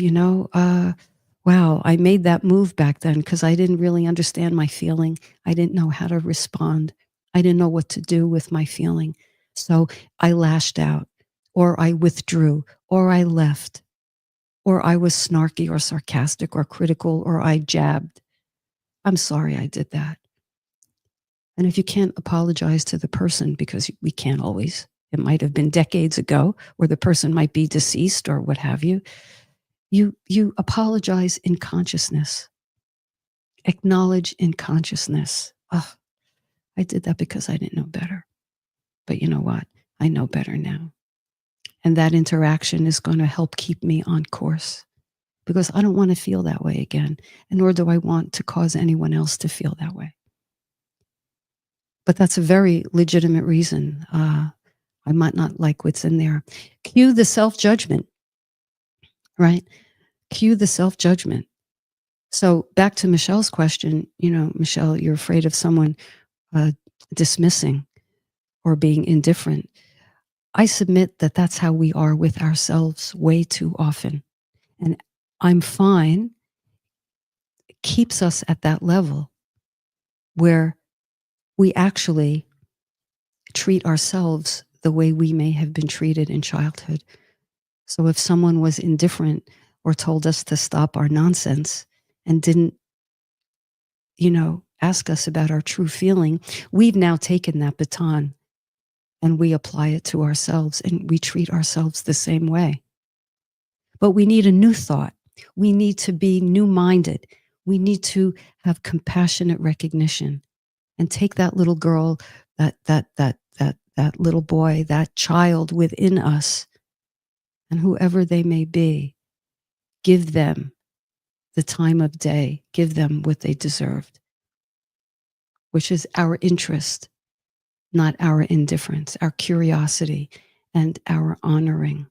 wow, I made that move back then because I didn't really understand my feeling. I didn't know how to respond. I didn't know what to do with my feeling. So I lashed out, or I withdrew, or I left, or I was snarky or sarcastic or critical, or I jabbed. I'm sorry I did that. And if you can't apologize to the person, because we can't always, it might have been decades ago, or the person might be deceased or what have you, you apologize in consciousness. Acknowledge in consciousness. Oh, I did that because I didn't know better. But you know what? I know better now. And that interaction is going to help keep me on course, because I don't want to feel that way again, and nor do I want to cause anyone else to feel that way. But that's a very legitimate reason. I might not like what's in there. Cue the self-judgment, right? Cue the self-judgment. So back to Michelle's question, Michelle, you're afraid of someone dismissing or being indifferent. I submit that that's how we are with ourselves way too often. And I'm fine. It keeps us at that level where we actually treat ourselves the way we may have been treated in childhood. So if someone was indifferent or told us to stop our nonsense and didn't, ask us about our true feeling, we've now taken that baton and we apply it to ourselves, and we treat ourselves the same way. But we need a new thought. We need to be new-minded. We need to have compassionate recognition and take that little girl, that little boy, that child within us, and whoever they may be, give them the time of day, give them what they deserved, which is our interest, not our indifference, our curiosity and our honoring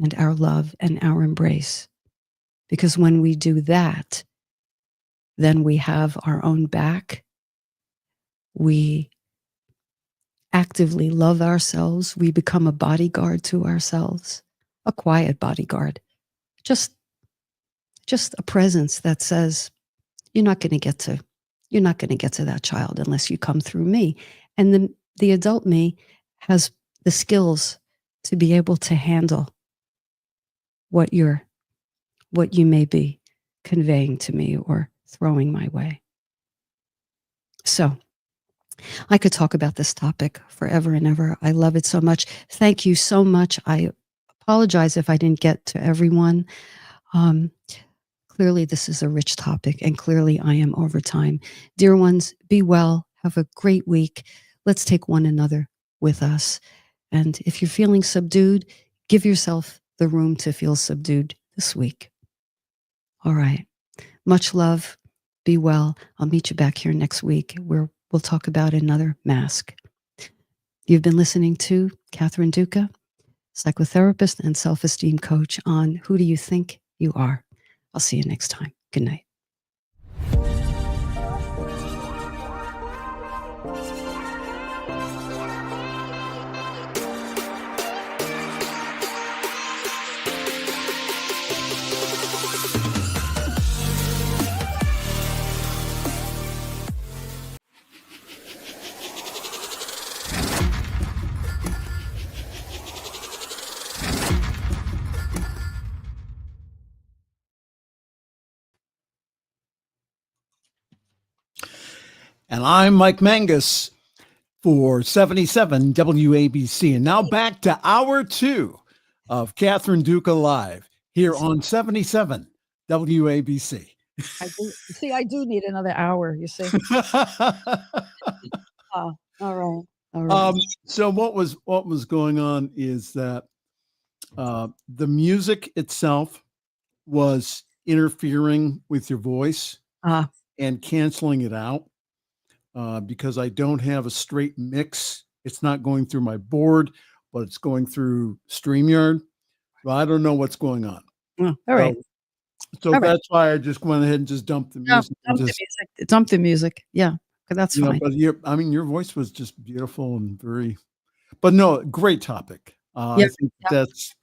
and our love and our embrace. Because when we do that, then we have our own back. We actively love ourselves. We become a bodyguard to ourselves, a quiet bodyguard, just a presence that says, you're not going to get to that child unless you come through me. And the adult me has the skills to be able to handle what you may be conveying to me or throwing my way. So I could talk about this topic forever and ever. I love it so much. Thank you so much. I apologize if I didn't get to everyone. Clearly, this is a rich topic, and clearly I am over time. Dear ones, be well. Have a great week. Let's take one another with us. And if you're feeling subdued, give yourself the room to feel subdued this week. All right. Much love. Be well. I'll meet you back here next week where we'll talk about another mask. You've been listening to Catherine Duca, psychotherapist and self-esteem coach on Who Do You Think You Are? I'll see you next time. Good night. And I'm Mike Mangus for 77 WABC. And now back to hour 2 of Catherine Duca Live here on 77 WABC. I do need another hour, you see. All right. So what was going on is that the music itself was interfering with your voice and canceling it out. Because I don't have a straight mix. It's not going through my board, but it's going through StreamYard. Well, I don't know what's going on. All right. So that's why I just went ahead and just dumped the music. Dump the music. Yeah, that's fine. But your voice was just beautiful and very, but no, great topic. I think that's,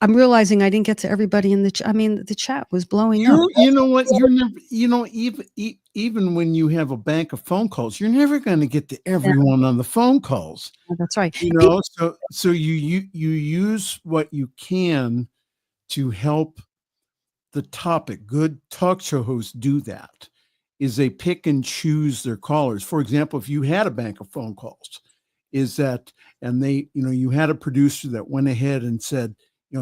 I'm realizing I didn't get to everybody in the chat. I mean, the chat was blowing up. You know what? You're never, even when you have a bank of phone calls, you're never going to get to everyone on the phone calls. That's right. So you use what you can to help the topic. Good talk show hosts do that, is they pick and choose their callers. For example, if you had a bank of phone calls, and they, you had a producer that went ahead and said,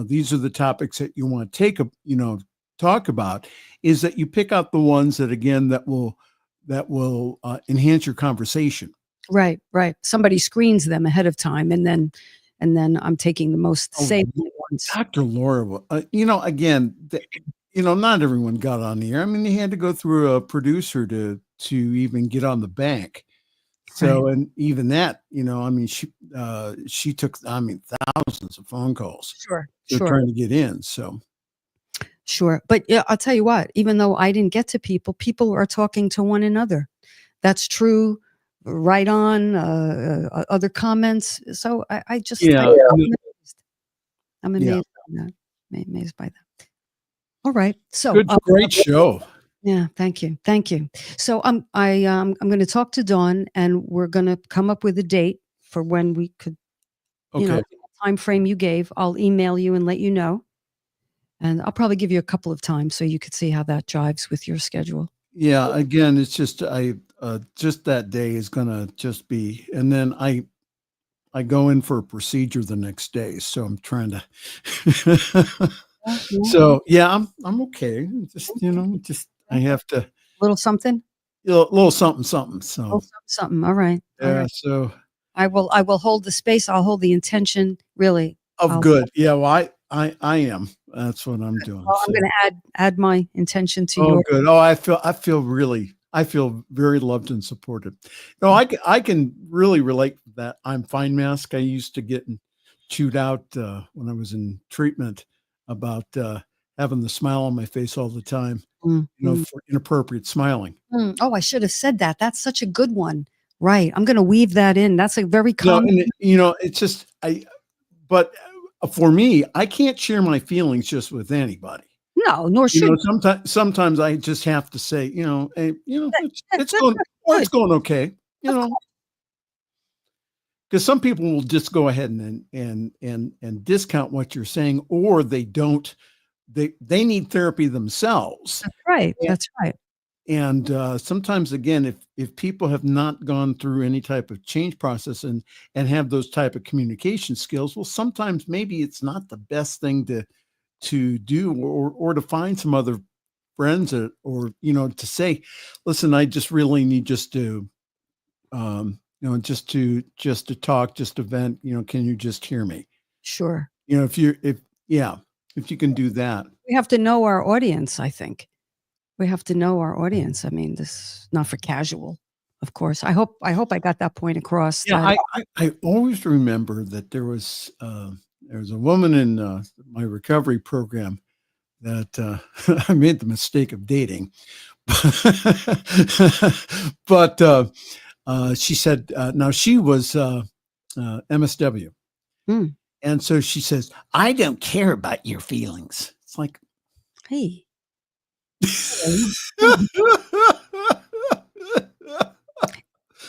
these are the topics that you want to talk about, is that you pick out the ones that, again, that will enhance your conversation. Right. Somebody screens them ahead of time, and then I'm taking the most salient ones. Dr. Laura, again, not everyone got on the air. I mean, they had to go through a producer to even get on the bank. So, right. And even that, she took, thousands of phone calls. Sure. Trying to get in. So. Sure. But I'll tell you what, even though I didn't get to people are talking to one another. That's true. Right on, other comments. So I just, I'm amazed by that. Amazed by that. All right. So great show. Yeah, thank you. So I'm going to talk to Dawn, and we're going to come up with a date for when we could, the time frame you gave. I'll email you and let you know, and I'll probably give you a couple of times so you could see how that jives with your schedule. Yeah, again, it's just just that day is going to just be, and then I go in for a procedure the next day, so I'm trying to. So yeah, I'm okay. Just. I have to little something. Little something. So something. All right. Yeah. All right. So I will hold the space. I'll hold the intention. Really. Of good. Yeah. Well, I am. That's what I'm doing. Well, I'm So, going to add my intention to oh, your. good. Oh, I feel very loved and supported. No, I can really relate to that. I'm fine mask. I used to get chewed out when I was in treatment about having the smile on my face all the time, Mm, mm, for inappropriate smiling. Oh, I should have said that. That's such a good one. Right. I'm going to weave that in. That's a very common. And it's just but for me, I can't share my feelings just with anybody. No, nor should. Sometimes I just have to say, hey, it's That's going good. it's going okay, Of course. because some people will just go ahead and discount what you're saying, or they need therapy themselves. That's right. And, That's right. sometimes again, if people have not gone through any type of change process and have those type of communication skills, well, sometimes maybe it's not the best thing to do, or to find some other friends, or to say, listen, I just really need just to just to talk, just to vent, can you just hear me? Sure. If you can do that. We have to know our audience, I think. We have to know our audience. I mean, this is not for casual, of course. I hope I got that point across. Yeah, That I always remember that there was a woman in my recovery program that I made the mistake of dating, but she said, now she was MSW, Mm. and so she says, "I don't care about your feelings." It's like, Hey.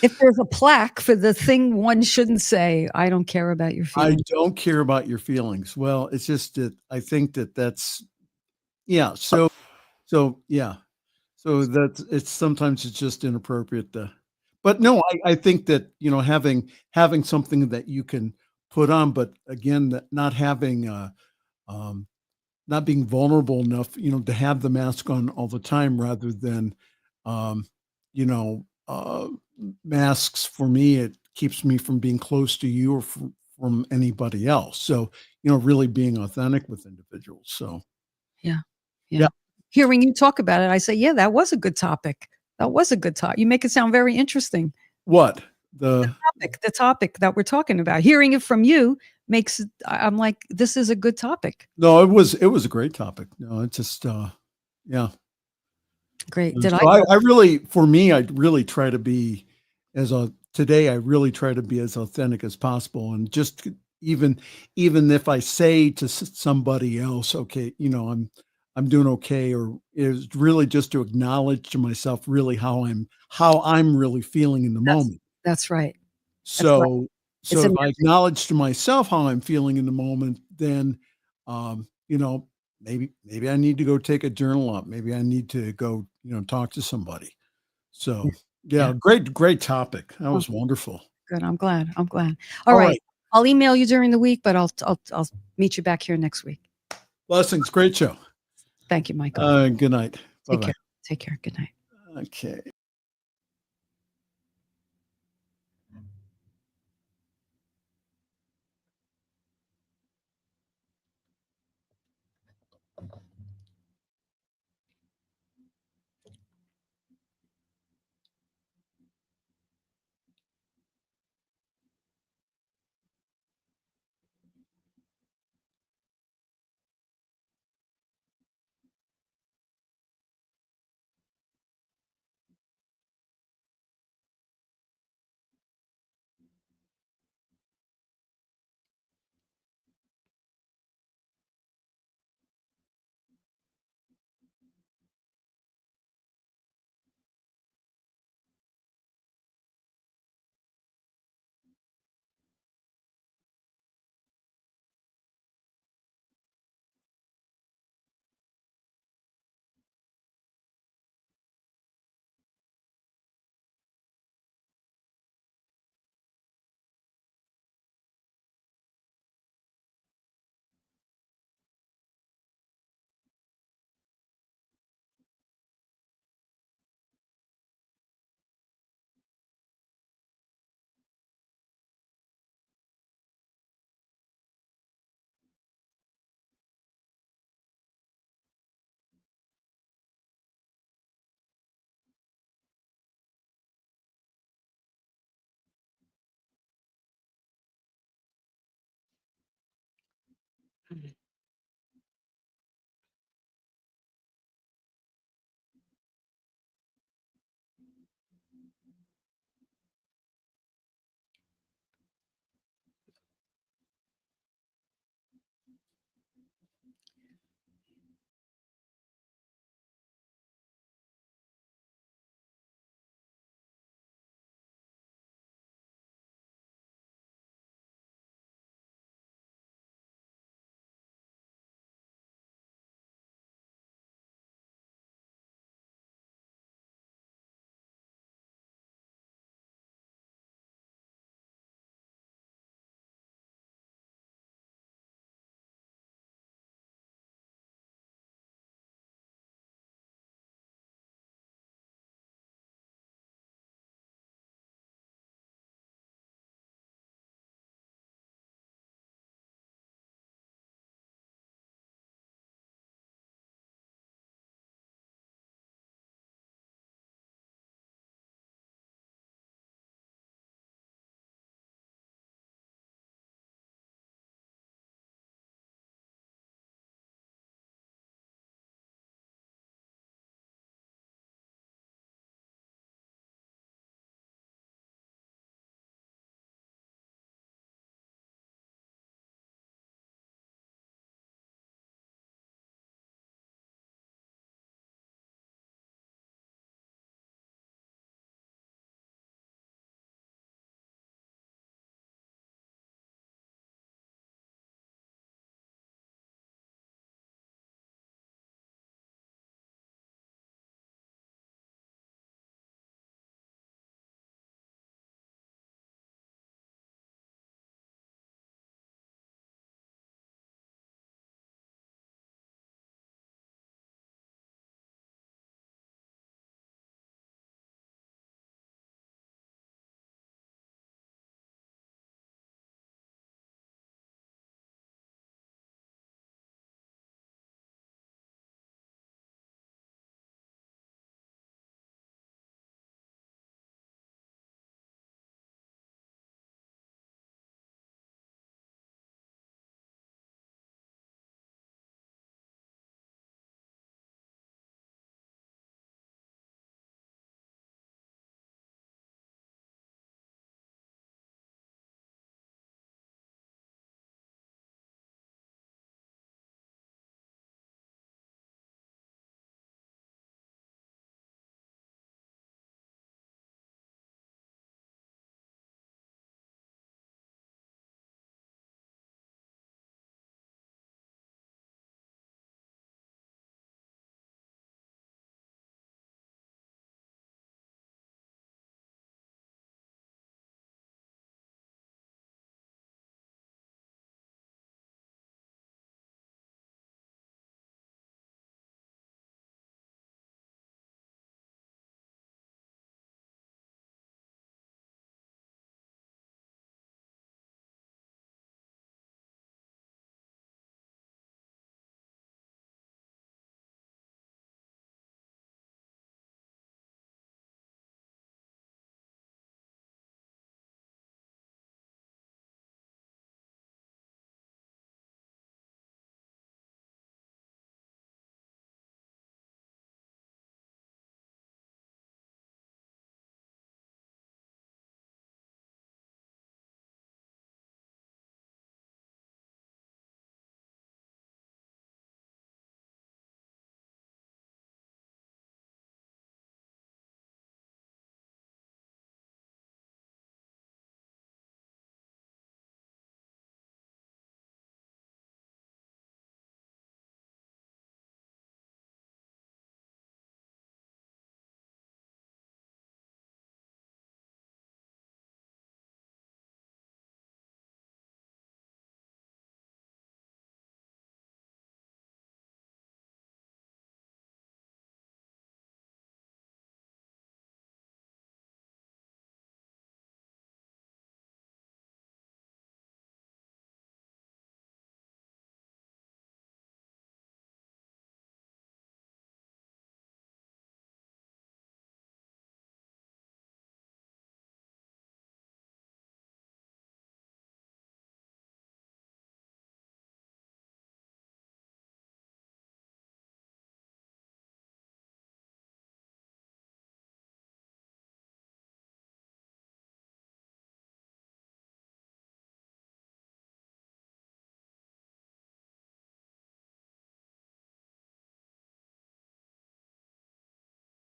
If there's a plaque for the thing one shouldn't say, I don't care about your I feelings. don't care about your feelings. Well, it's just that I think that's yeah. So yeah. So it's sometimes it's just inappropriate but no, I think that, having something that you can put on, but again, that not having, um, not being vulnerable enough, to have the mask on all the time, rather than, um, you know, uh, masks for me, it keeps me from being close to you, or from anybody else. So, really being authentic with individuals. So, Yeah. yeah. Yeah. Hearing you talk about it, I say, yeah, that was a good topic. That was a good topic. You make it sound very interesting. What the The topic that we're talking about. Hearing it from you makes I'm like, this is a good topic. No, it was a great topic. No, it's just yeah. Great. Did I So I really, for me, I really try to be today I really try to be as authentic as possible, and just even even if I say to somebody else, okay, I'm doing okay, or is really just to acknowledge to myself really how I'm really feeling in the that's moment. that's right. That's right. So It's so a if I acknowledge to myself how I'm feeling in the moment, then, um, you know, maybe I need to go take a journal up. Maybe I need to go, talk to somebody. So, yeah. yeah, great topic. That Oh, was wonderful. good. I'm glad. I'm glad. All All right. right. I'll email you during the week, but I'll meet you back here next week. Blessings. Great show. Thank you, Michael. Good night. Take Bye-bye. care. Take care. Good night. Okay. Mm.